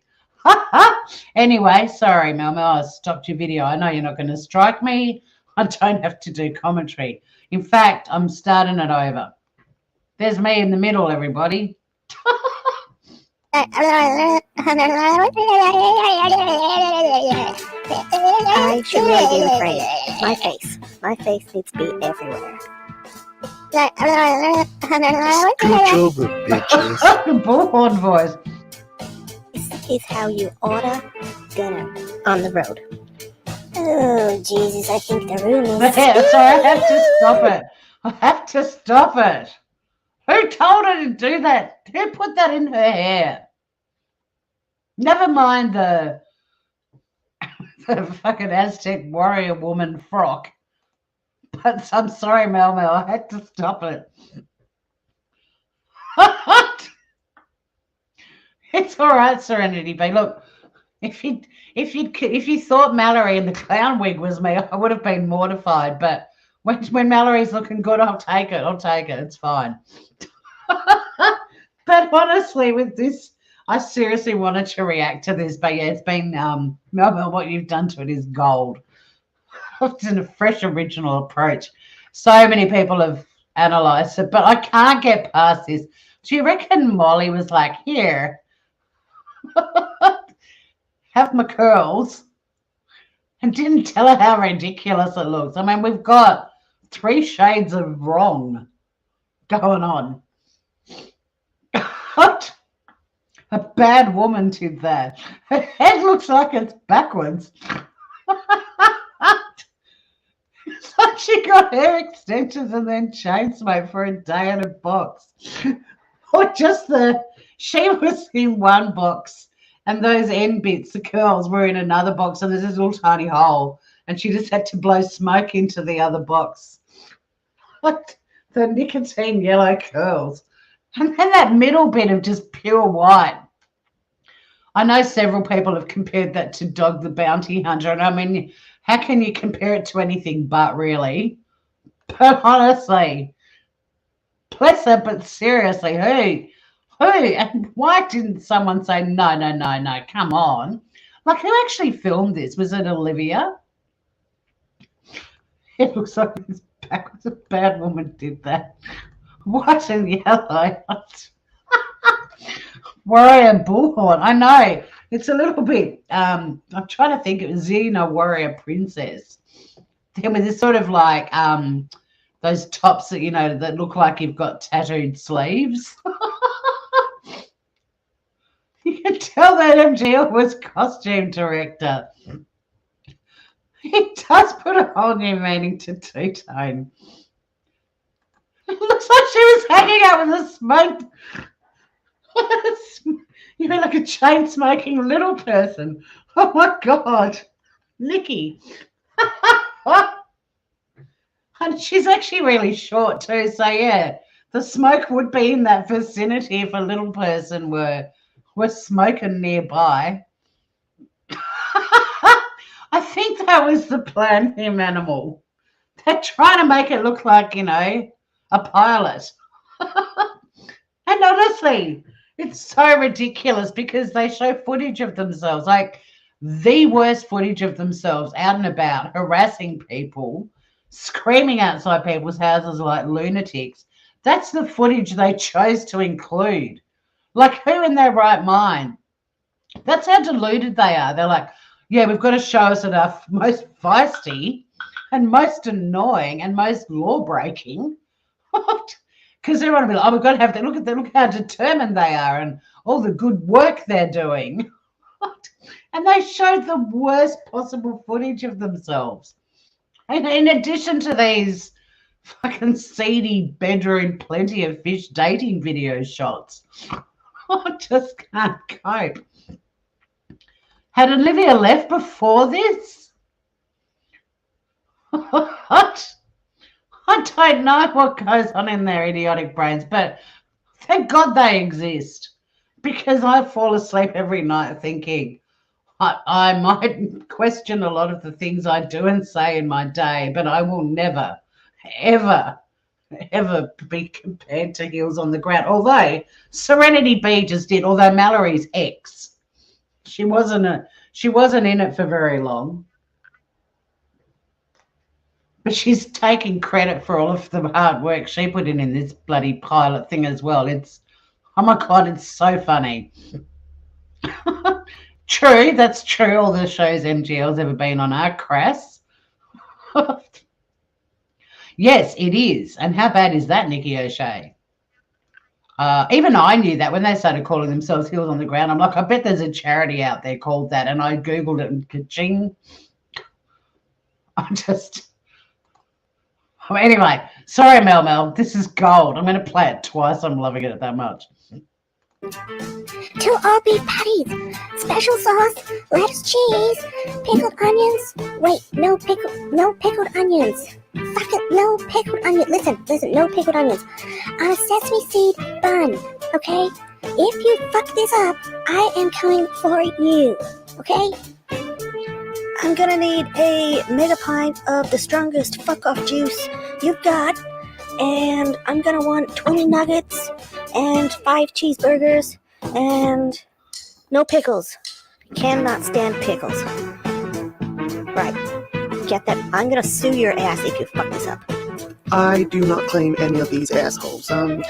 Anyway, sorry, Mel. I stopped your video. I know you're not going to strike me. I don't have to do commentary. In fact, I'm starting it over. There's me in the middle, everybody. I should really be afraid. My face needs to be everywhere. Scooch over, bitches. Bullhorn voice. This is how you order dinner on the road. Oh, Jesus, I think the room is... There, sorry, I have to stop it. I have to stop it. Who told her to do that? Who put that in her hair? Never mind the fucking Aztec warrior woman frock. But I'm sorry, Mel. I had to stop it. It's all right, Serenity Bay. Look, if you thought Mallory in the clown wig was me, I would have been mortified. But when Mallory's looking good, I'll take it. I'll take it. It's fine. But honestly, with this, I seriously wanted to react to this. But yeah, it's been Mel, what you've done to it is gold. It's a fresh, original approach. So many people have analysed it, but I can't get past this. Do you reckon Molly was like, here, have my curls, and didn't tell her how ridiculous it looks? I mean, we've got 3 shades of wrong going on. A bad woman did that. Her head looks like it's backwards. It's like she got hair extensions and then chain smoke for a day in a box. Or just she was in one box and those end bits, the curls, were in another box and there's this little tiny hole and she just had to blow smoke into the other box. Like the nicotine yellow curls. And then that middle bit of just pure white. I know several people have compared that to Dog the Bounty Hunter. And I mean, how can you compare it to anything but, really? But honestly, bless her, but seriously, who? And why didn't someone say, no, come on? Like, who actually filmed this? Was it Olivia? It looks like this backwards. A bad woman did that. White and yellow. Warrior Bullhorn. I know. It's a little bit, I'm trying to think, it was Xena Warrior Princess. Then with this sort of like those tops that, you know, that look like you've got tattooed sleeves. You can tell that MGL was costume director. He does put a whole new meaning to two-tone. It looks like she was hanging out with a smoke. You know, like a chain-smoking little person. Oh, my God. Nikki. And she's actually really short, too. So, yeah, the smoke would be in that vicinity if a little person were smoking nearby. I think that was the plan, him animal. They're trying to make it look like, you know, a pilot. And honestly, it's so ridiculous because they show footage of themselves, like the worst footage of themselves out and about, harassing people, screaming outside people's houses like lunatics. That's the footage they chose to include. Like, who in their right mind? That's how deluded they are. They're like, yeah, we've got to show us at our most feisty and most annoying and most law-breaking. Because everyone will be like, oh, we've got to have that. Look how determined they are. And, all the good work they're doing. And they showed the worst possible footage of themselves. And in addition to these fucking seedy bedroom, plenty of fish dating video shots, I just can't cope. Had Olivia left before this? What? I don't know what goes on in their idiotic brains, but thank God they exist, because I fall asleep every night thinking I might question a lot of the things I do and say in my day, but I will never, ever, ever be compared to Heels on the Ground. Although Serenity B just did, although Mallory's ex, she wasn't in it for very long. But she's taking credit for all of the hard work she put in this bloody pilot thing as well. It's, oh my God, it's so funny. True, that's true. All the shows MGL's ever been on are crass. Yes, it is. And how bad is that, Nikki O'Shea? Even I knew that when they started calling themselves Heels on the Ground. I'm like, I bet there's a charity out there called that. And I Googled it and ka-ching. Anyway, sorry, Mel. This is gold. I'm going to play it twice. I'm loving it that much. 2 all beef patties, special sauce, lettuce, cheese, pickled onions. Wait, no pickled onions. Fuck it, no pickled onions. Listen, no pickled onions. On a sesame seed bun, okay? If you fuck this up, I am coming for you, okay? I'm gonna need a mega pint of the strongest fuck off juice you've got, and I'm gonna want 20 nuggets and 5 cheeseburgers and no pickles. Cannot stand pickles. Right, get that? I'm gonna sue your ass if you fuck this up. I do not claim any of these assholes. I'm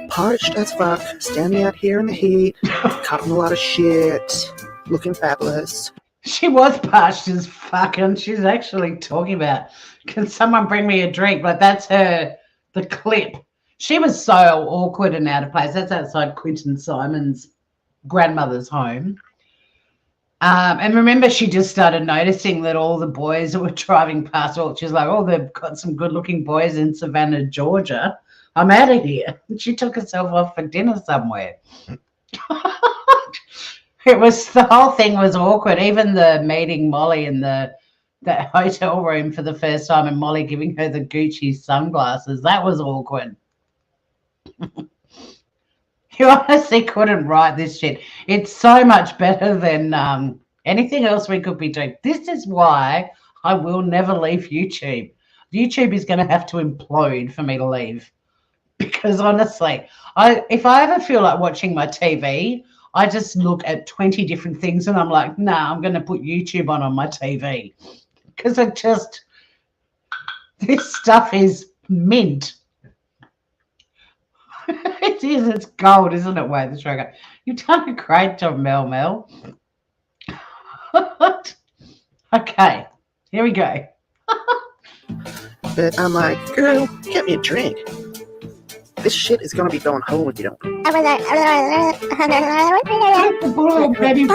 parched as fuck, standing out here in the heat, cutting a lot of shit, looking fabulous. She was parched as fuck, and she's actually talking about, can someone bring me a drink? Like, that's the clip. She was so awkward and out of place. That's outside Quinton Simon's grandmother's home. And remember, she just started noticing that all the boys that were driving past, she's like, oh, they've got some good-looking boys in Savannah, Georgia. I'm out of here. And she took herself off for dinner somewhere. The whole thing was awkward. Even the meeting Molly in that hotel room for the first time and Molly giving her the Gucci sunglasses, that was awkward. You honestly couldn't write this shit. It's so much better than anything else we could be doing. This is why I will never leave YouTube. YouTube is going to have to implode for me to leave. Because honestly, if I ever feel like watching my TV, I just look at 20 different things and I'm like, nah, I'm going to put YouTube on my TV. Because this stuff is mint. It is, it's gold, isn't it, Wade the Sugar? You've done a great job, Mel. Okay, here we go. But I'm like, girl, get me a drink. This shit is gonna be going home if you don't. Buy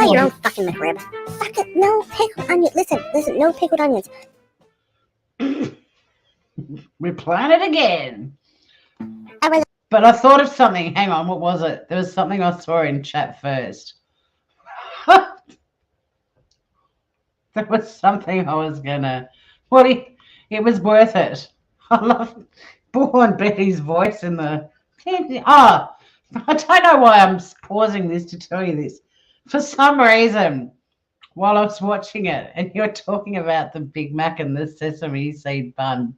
your own fucking McRib. Fuck it, no pickled onions. Listen, no pickled onions. We plan it again. But I thought of something. Hang on, what was it? There was something I saw in chat first. There was something I was gonna. It was worth it. I love Born Betty's voice in the. I don't know why I'm pausing this to tell you this. For some reason, while I was watching it, and you're talking about the Big Mac and the sesame seed bun.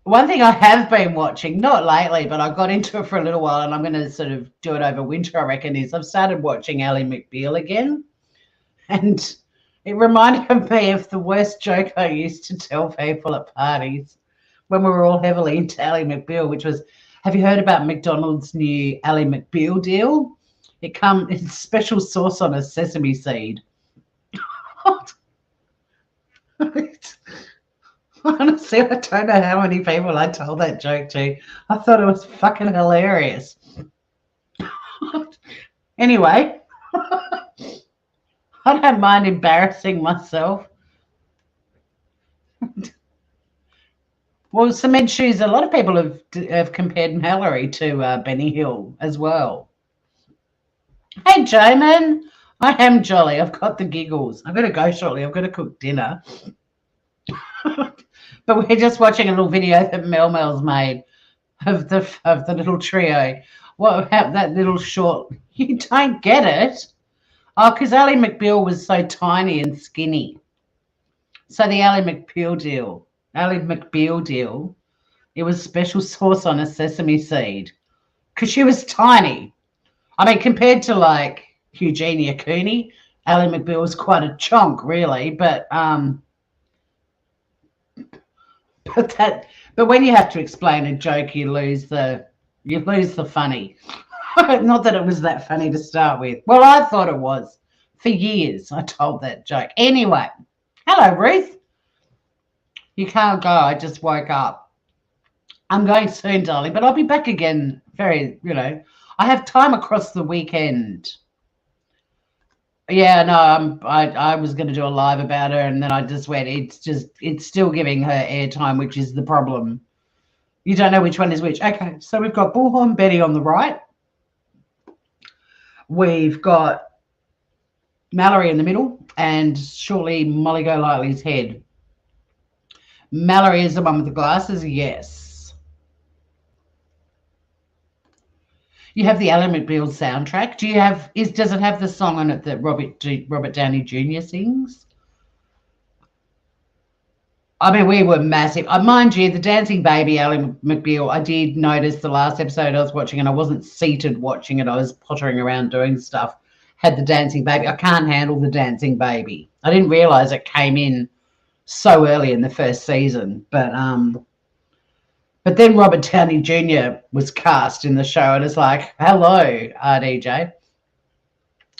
One thing I have been watching, not lately, but I got into it for a little while, and I'm going to sort of do it over winter, I reckon, is I've started watching Ally McBeal again. And it reminded me of the worst joke I used to tell people at parties when we were all heavily into Ally McBeal, which was, have you heard about McDonald's new Ally McBeal deal? It's special sauce on a sesame seed. Honestly, I don't know how many people I told that joke to. I thought it was fucking hilarious. Anyway, I don't mind embarrassing myself. Well, cement shoes. A lot of people have compared Mallory to Benny Hill as well. Hey, Jamin. I am jolly. I've got the giggles. I've got to go shortly. I've got to cook dinner. But we're just watching a little video that Mel's made of the little trio. What happened? That little short. You don't get it. Oh, because Ally McBeal was so tiny and skinny. So the Ally McBeal deal, it was special sauce on a sesame seed because she was tiny. I mean, compared to like Eugenia Cooney, Ally McBeal was quite a chunk, really. But when you have to explain a joke, you lose the funny. Not that it was that funny to start with. Well, I thought it was. For years, I told that joke. Anyway, hello, Ruth. You can't go. I just woke up. I'm going soon, darling, but I'll be back again very, I have time across the weekend. Yeah, no, I was going to do a live about her, and then I just went, it's still giving her airtime, which is the problem. You don't know which one is which. Okay, so we've got Bullhorn Betty on the right. We've got Mallory in the middle, and shortly Molly Golightly's head. Mallory is the one with the glasses, yes. You have the Ally McBeal soundtrack. Does it have the song on it that Robert Downey Jr. sings? I mean, we were massive. Mind you, the Dancing Baby, Ally McBeal, I did notice the last episode I was watching, and I wasn't seated watching it. I was pottering around doing stuff. Had the Dancing Baby. I can't handle the Dancing Baby. I didn't realize it came in so early in the first season. But then Robert Downey Jr. was cast in the show, and it's like, hello, RDJ.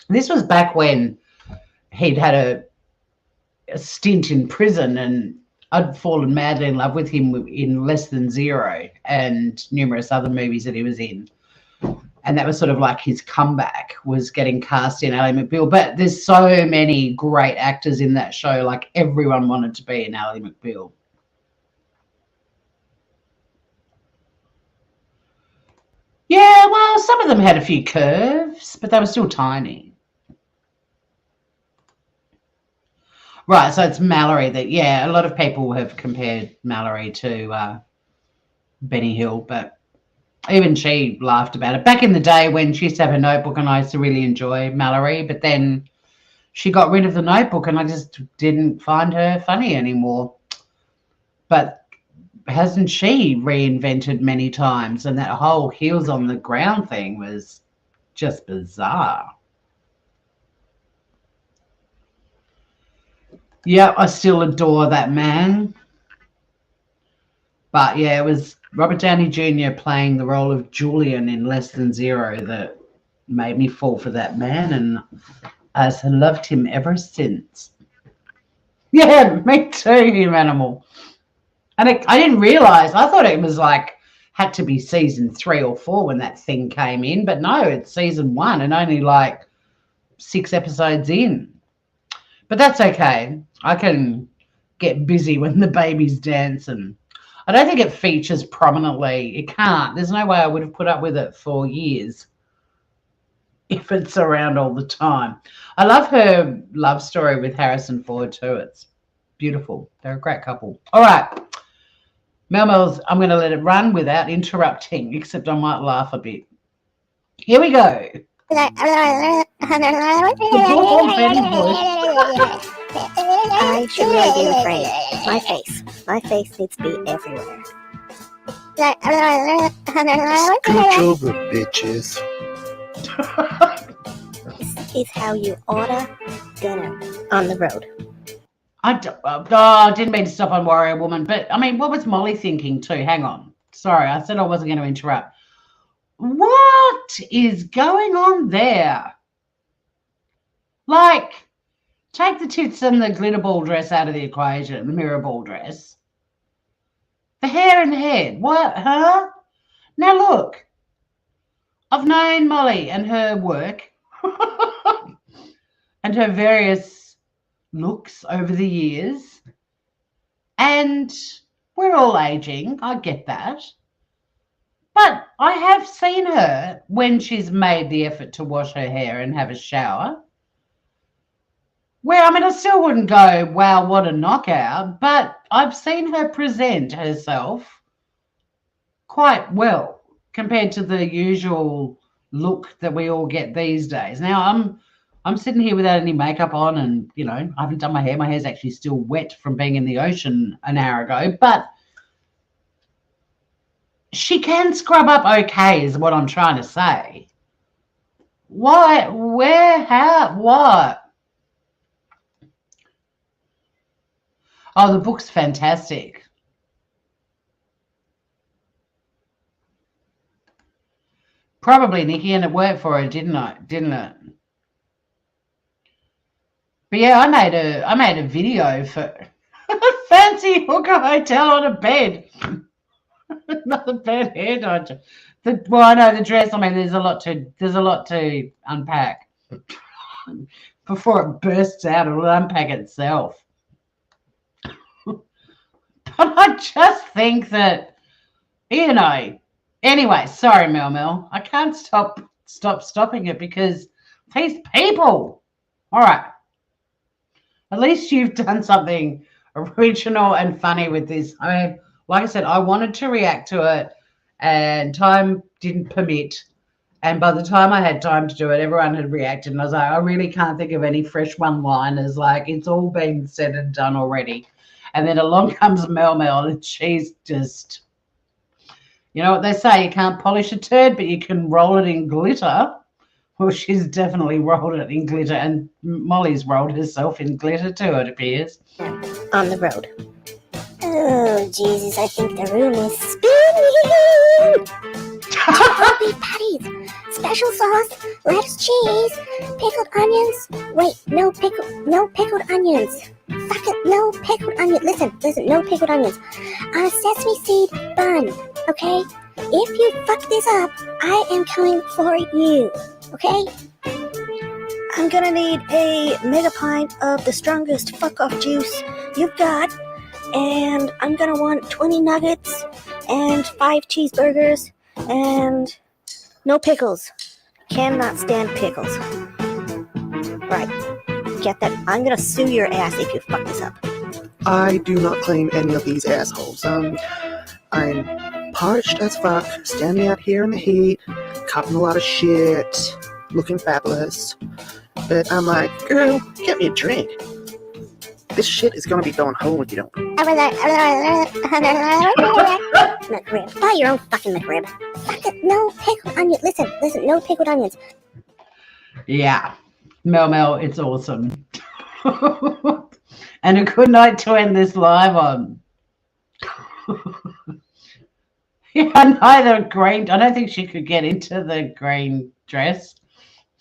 This was back when he'd had a stint in prison, and I'd fallen madly in love with him in Less Than Zero and numerous other movies that he was in. And that was sort of like his comeback, was getting cast in Ally McBeal. But there's so many great actors in that show. Like, everyone wanted to be in Ally McBeal. Yeah, well, some of them had a few curves, but they were still tiny. Right, so it's Mallory that, yeah, a lot of people have compared Mallory to Benny Hill, but even she laughed about it. Back in the day when she used to have a notebook, and I used to really enjoy Mallory, but then she got rid of the notebook and I just didn't find her funny anymore. But hasn't she reinvented many times? And that whole heels on the ground thing was just bizarre. Yeah, I still adore that man. But yeah, it was Robert Downey Jr. playing the role of Julian in Less Than Zero that made me fall for that man, and I've loved him ever since. Yeah, me too, you animal. And I didn't realize, I thought it was like, had to be season 3 or 4 when that thing came in, but no, it's season 1 and only like 6 episodes in. But that's okay. I can get busy when the baby's dancing. I don't think it features prominently. It can't. There's no way I would have put up with it for years if it's around all the time. I love her love story with Harrison Ford too. It's beautiful. They're a great couple. All right. Mel's, I'm going to let it run without interrupting, except I might laugh a bit. Here we go. I should really be afraid. My face needs to be everywhere. Scooch over, bitches. This is how you order dinner on the road. I didn't mean to stop on Warrior Woman, but I mean, what was Molly thinking too? Hang on. Sorry, I said I wasn't going to interrupt. What is going on there? Like, take the tits and the glitter ball dress out of the equation, the mirror ball dress. The hair and the head. What? Huh? Now look, I've known Molly and her work and her various looks over the years. And we're all aging, I get that. But I have seen her when she's made the effort to wash her hair and have a shower. Where, I mean, I still wouldn't go, wow, what a knockout, but I've seen her present herself quite well compared to the usual look that we all get these days. Now, I'm sitting here without any makeup on and, you know, I haven't done my hair. My hair's actually still wet from being in the ocean an hour ago, but she can scrub up okay is what I'm trying to say. Why? Where? How? What? Oh, the book's fantastic. Probably, Nikki, and it worked for her, didn't it? But yeah, I made a video for fancy hooker hotel on a bed. Another bad hair dodger. Well, I know the dress. I mean, there's a lot to unpack before it bursts out. It'll unpack itself. But I just think that, you know. Anyway, sorry, Mel. I can't stop stopping it because these people. All right. At least you've done something original and funny with this. I mean, like I said, I wanted to react to it and time didn't permit. And by the time I had time to do it, everyone had reacted. And I was like, I really can't think of any fresh one-liners. Like, it's all been said and done already. And then along comes Mel and she's just, you know what they say, you can't polish a turd, but you can roll it in glitter. Well, she's definitely rolled it in glitter, and Molly's rolled herself in glitter too, it appears. On the road. Oh, Jesus, I think the room is spinning! Beef patties, special sauce, lettuce, cheese, pickled onions. Wait, no pickled onions. Fuck it, no pickled onions. Listen, no pickled onions. On a sesame seed bun, okay? If you fuck this up, I am coming for you, okay? I'm gonna need a mega pint of the strongest fuck-off juice you've got, and I'm gonna want 20 nuggets and 5 cheeseburgers and no pickles. Cannot stand pickles. Right, get that? I'm gonna sue your ass if you fuck this up. I do not claim any of these assholes. I'm parched as fuck, standing out here in the heat, copping a lot of shit, looking fabulous. But I'm like, girl, get me a drink. This shit is gonna be going home if you don't. McRib. Buy your own fucking McRib. Fuck it, no pickled onions. Listen, no pickled onions. Yeah, Mel, it's awesome. And a good night to end this live on. Yeah, I don't think she could get into the green dress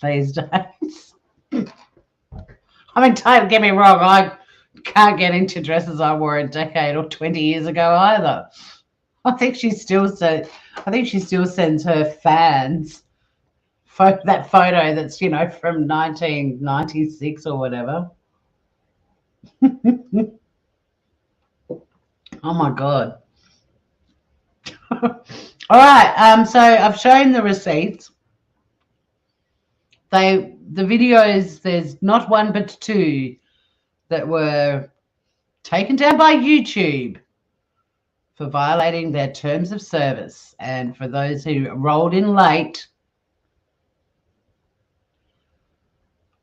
these days. I mean, don't get me wrong, I can't get into dresses I wore a decade or 20 years ago either. I think she still sends her fans that photo that's, you know, from 1996 or whatever. Oh my God. All right, so I've shown the receipts. The videos, there's not one but 2 that were taken down by YouTube for violating their terms of service. And for those who rolled in late,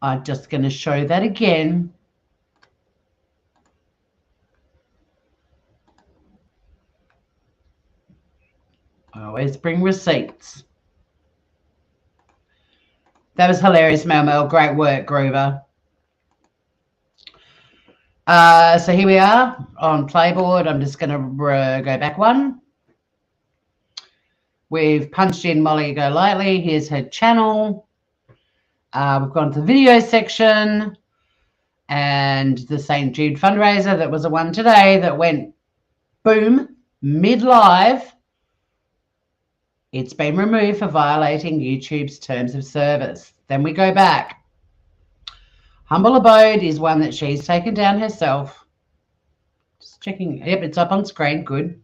I'm just going to show that again. I always bring receipts. That was hilarious, Mel. Great work, Groover. So here we are on Playboard. I'm just going to go back one. We've punched in Molly Go Lightly. Here's her channel. We've gone to the video section and the St. Jude fundraiser. That was the one today that went boom mid-live. It's been removed for violating YouTube's terms of service. Then we go back. Humble Abode is one that she's taken down herself. Just checking. Yep, it's up on screen. Good.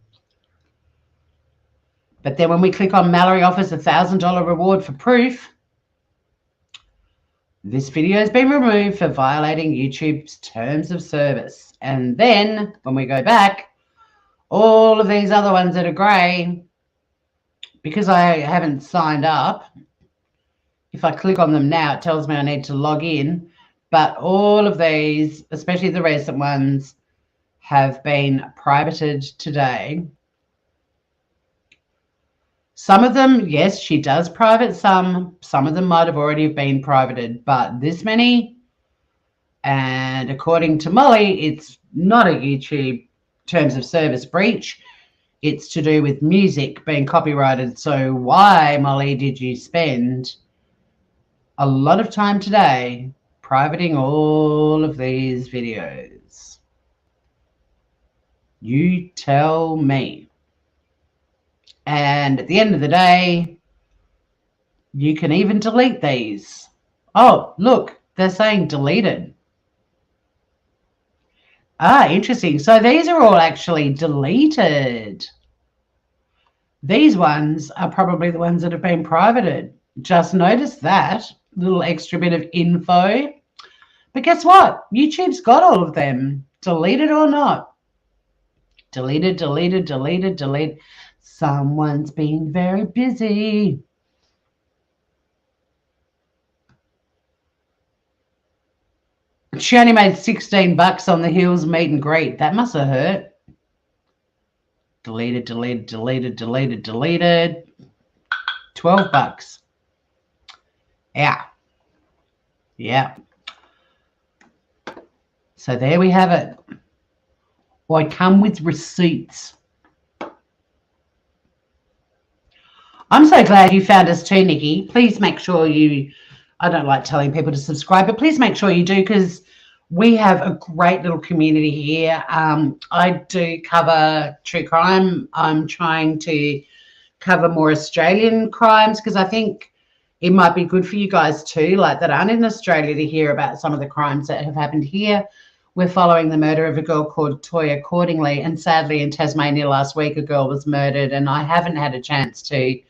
But then when we click on Mallory offers a $1,000 reward for proof, this video has been removed for violating YouTube's terms of service. And then when we go back, all of these other ones that are grey, because I haven't signed up, if I click on them now, it tells me I need to log in. But all of these, especially the recent ones, have been privated today. Some of them, yes, she does private some. Some of them might have already been privated, but this many, and according to Molly, it's not a YouTube terms of service breach. It's to do with music being copyrighted. So why, Molly, did you spend a lot of time today privating all of these videos? You tell me. And at the end of the day, you can even delete these. Oh, look, they're saying deleted. Ah, interesting. So these are all actually deleted. These ones are probably the ones that have been privated. Just notice that little extra bit of info. But guess what? YouTube's got all of them, deleted or not. Deleted, deleted, deleted, deleted. Someone's been very busy. She only made $16 on the Hills meet and greet. That must have hurt. Deleted, deleted, deleted, deleted, deleted. $12. Yeah. Yeah. So there we have it. I come with receipts. I'm so glad you found us too, Nikki. Please make sure you, I don't like telling people to subscribe, but please make sure you do, because we have a great little community here. I do cover true crime. I'm trying to cover more Australian crimes because I think it might be good for you guys too, like that aren't in Australia, to hear about some of the crimes that have happened here. We're following the murder of a girl called Toya Cordingley, and sadly in Tasmania last week a girl was murdered, and I haven't had a chance to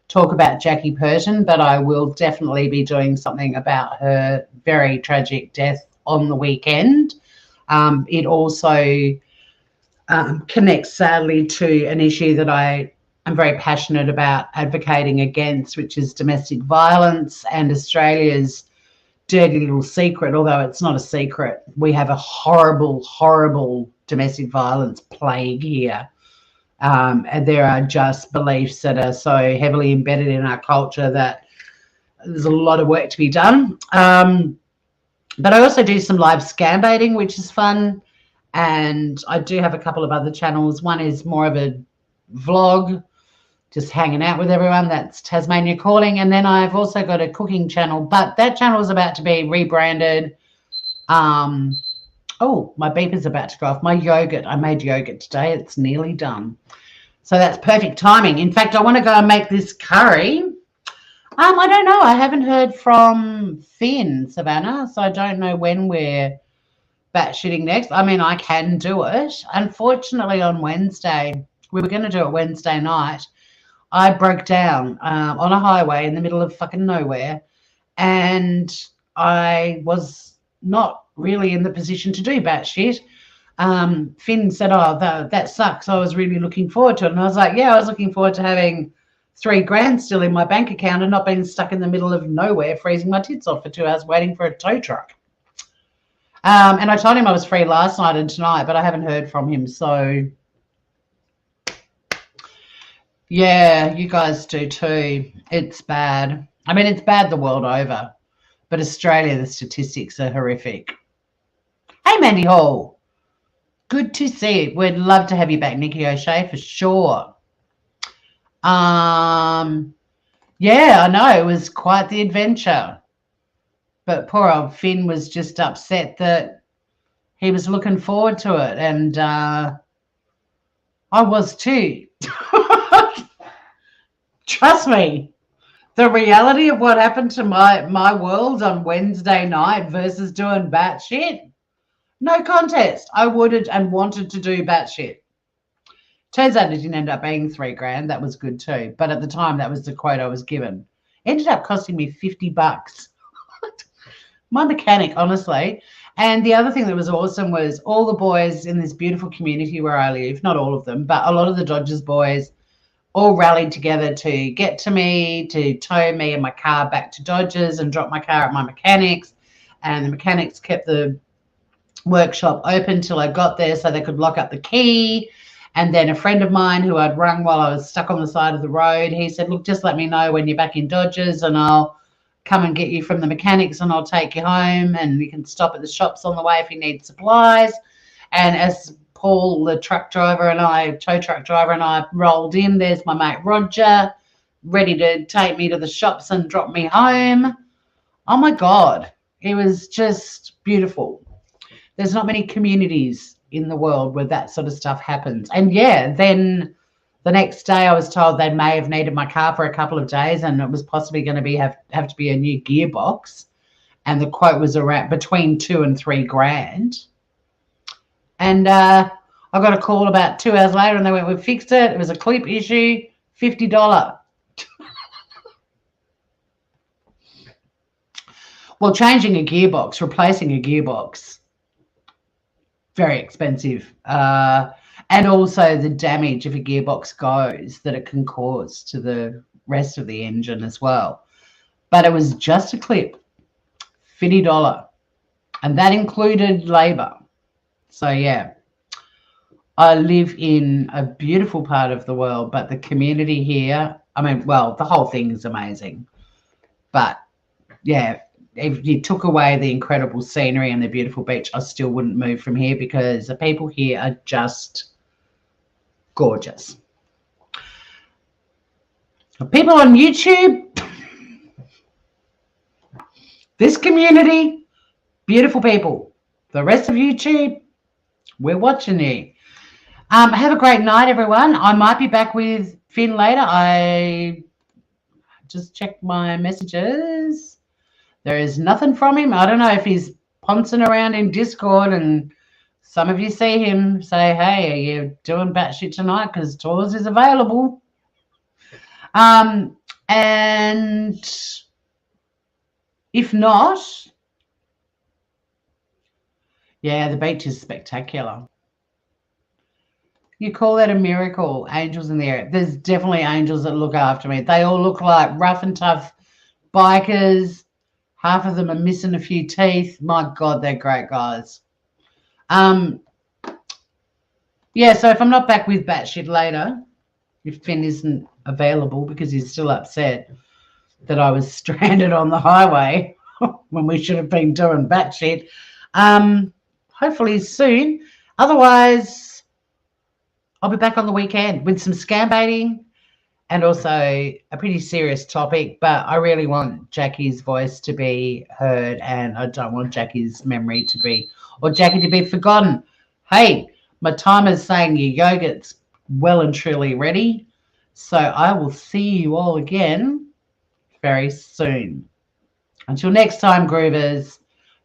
talk about Jackie Purton, but I will definitely be doing something about her very tragic death on the weekend. It also connects sadly to an issue that I am very passionate about advocating against, which is domestic violence, and Australia's dirty little secret, although it's not a secret. We have a horrible, horrible domestic violence plague here. And there are just beliefs that are so heavily embedded in our culture that there's a lot of work to be done. But I also do some live scam baiting, which is fun. And I do have a couple of other channels. One is more of a vlog, just hanging out with everyone. That's Tasmania Calling. And then I've also got a cooking channel, but that channel is about to be rebranded. Oh, my beeper's about to go off. My yogurt. I made yogurt today. It's nearly done. So that's perfect timing. In fact, I want to go and make this curry. I don't know. I haven't heard from Finn, Savannah, so I don't know when we're batshitting next. I mean, I can do it. Unfortunately, on Wednesday, we were going to do it Wednesday night. I broke down on a highway in the middle of fucking nowhere, and I was not really in the position to do batshit. Finn said, oh, that sucks. I was really looking forward to it. And I was like, yeah, I was looking forward to having $3,000 still in my bank account and not being stuck in the middle of nowhere, freezing my tits off for 2 hours waiting for a tow truck. And I told him I was free last night and tonight, but I haven't heard from him. So, yeah, you guys do too. It's bad. I mean, it's bad the world over. But Australia, the statistics are horrific. Hey, Mandy Hall. Good to see you. We'd love to have you back, Nikki O'Shea, for sure. Yeah, I know. It was quite the adventure. But poor old Finn was just upset that he was looking forward to it. And I was too. Trust me, the reality of what happened to my world on Wednesday night versus doing batshit, no contest. I would and wanted to do batshit. Turns out it didn't end up being $3,000. That was good too. But at the time, that was the quote I was given. Ended up costing me $50. My mechanic, honestly. And the other thing that was awesome was all the boys in this beautiful community where I live, not all of them, but a lot of the Dodgers boys all rallied together to get to me, to tow me and my car back to Dodgers and drop my car at my mechanics. And the mechanics kept the workshop open till I got there so they could lock up the key. And then a friend of mine who I'd rung while I was stuck on the side of the road, he said, look, just let me know when you're back in Dodgers and I'll come and get you from the mechanics and I'll take you home and you can stop at the shops on the way if you need supplies. And as Paul, the truck driver, and I, tow truck driver, and I rolled in, there's my mate Roger, ready to take me to the shops and drop me home. Oh, my God. It was just beautiful. There's not many communities in the world where that sort of stuff happens. And, yeah, then the next day I was told they may have needed my car for a couple of days and it was possibly going to have to be a new gearbox. And the quote was around between $2,000 and $3,000. And I got a call about 2 hours later and they went, we fixed it. It was a clip issue, $50. Well, changing a gearbox, replacing a gearbox, very expensive. And also the damage if a gearbox goes that it can cause to the rest of the engine as well. But it was just a clip, $50. And that included labour. So, yeah, I live in a beautiful part of the world, but the community here, I mean, well, the whole thing is amazing. But, yeah, if you took away the incredible scenery and the beautiful beach, I still wouldn't move from here because the people here are just gorgeous. The people on YouTube, this community, beautiful people. The rest of YouTube, we're watching you. Have a great night, everyone. I might be back with Finn later. I just checked my messages. There is nothing from him. I don't know if he's pouncing around in Discord and some of you see him say, hey, are you doing batshit tonight? Because tours is available. And if not, yeah, the beach is spectacular. You call that a miracle, angels in the air. There's definitely angels that look after me. They all look like rough and tough bikers. Half of them are missing a few teeth. My God, they're great guys. Yeah, so if I'm not back with batshit later, if Finn isn't available because he's still upset that I was stranded on the highway when we should have been doing batshit, hopefully soon. Otherwise, I'll be back on the weekend with some scam baiting and also a pretty serious topic, but I really want Jackie's voice to be heard and I don't want Jackie's memory to be, or Jackie to be forgotten. Hey, my timer's saying your yogurt's well and truly ready, so I will see you all again very soon. Until next time, groovers,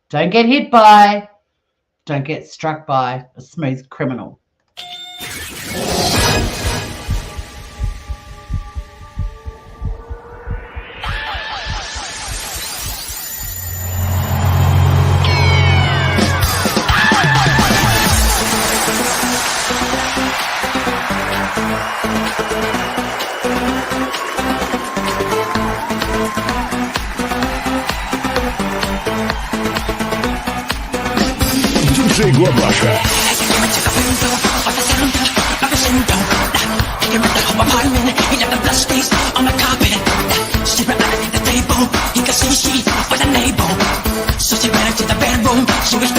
don't get hit by, don't get struck by a smooth criminal. DJ GoByeBye. So she ran to the bedroom, she was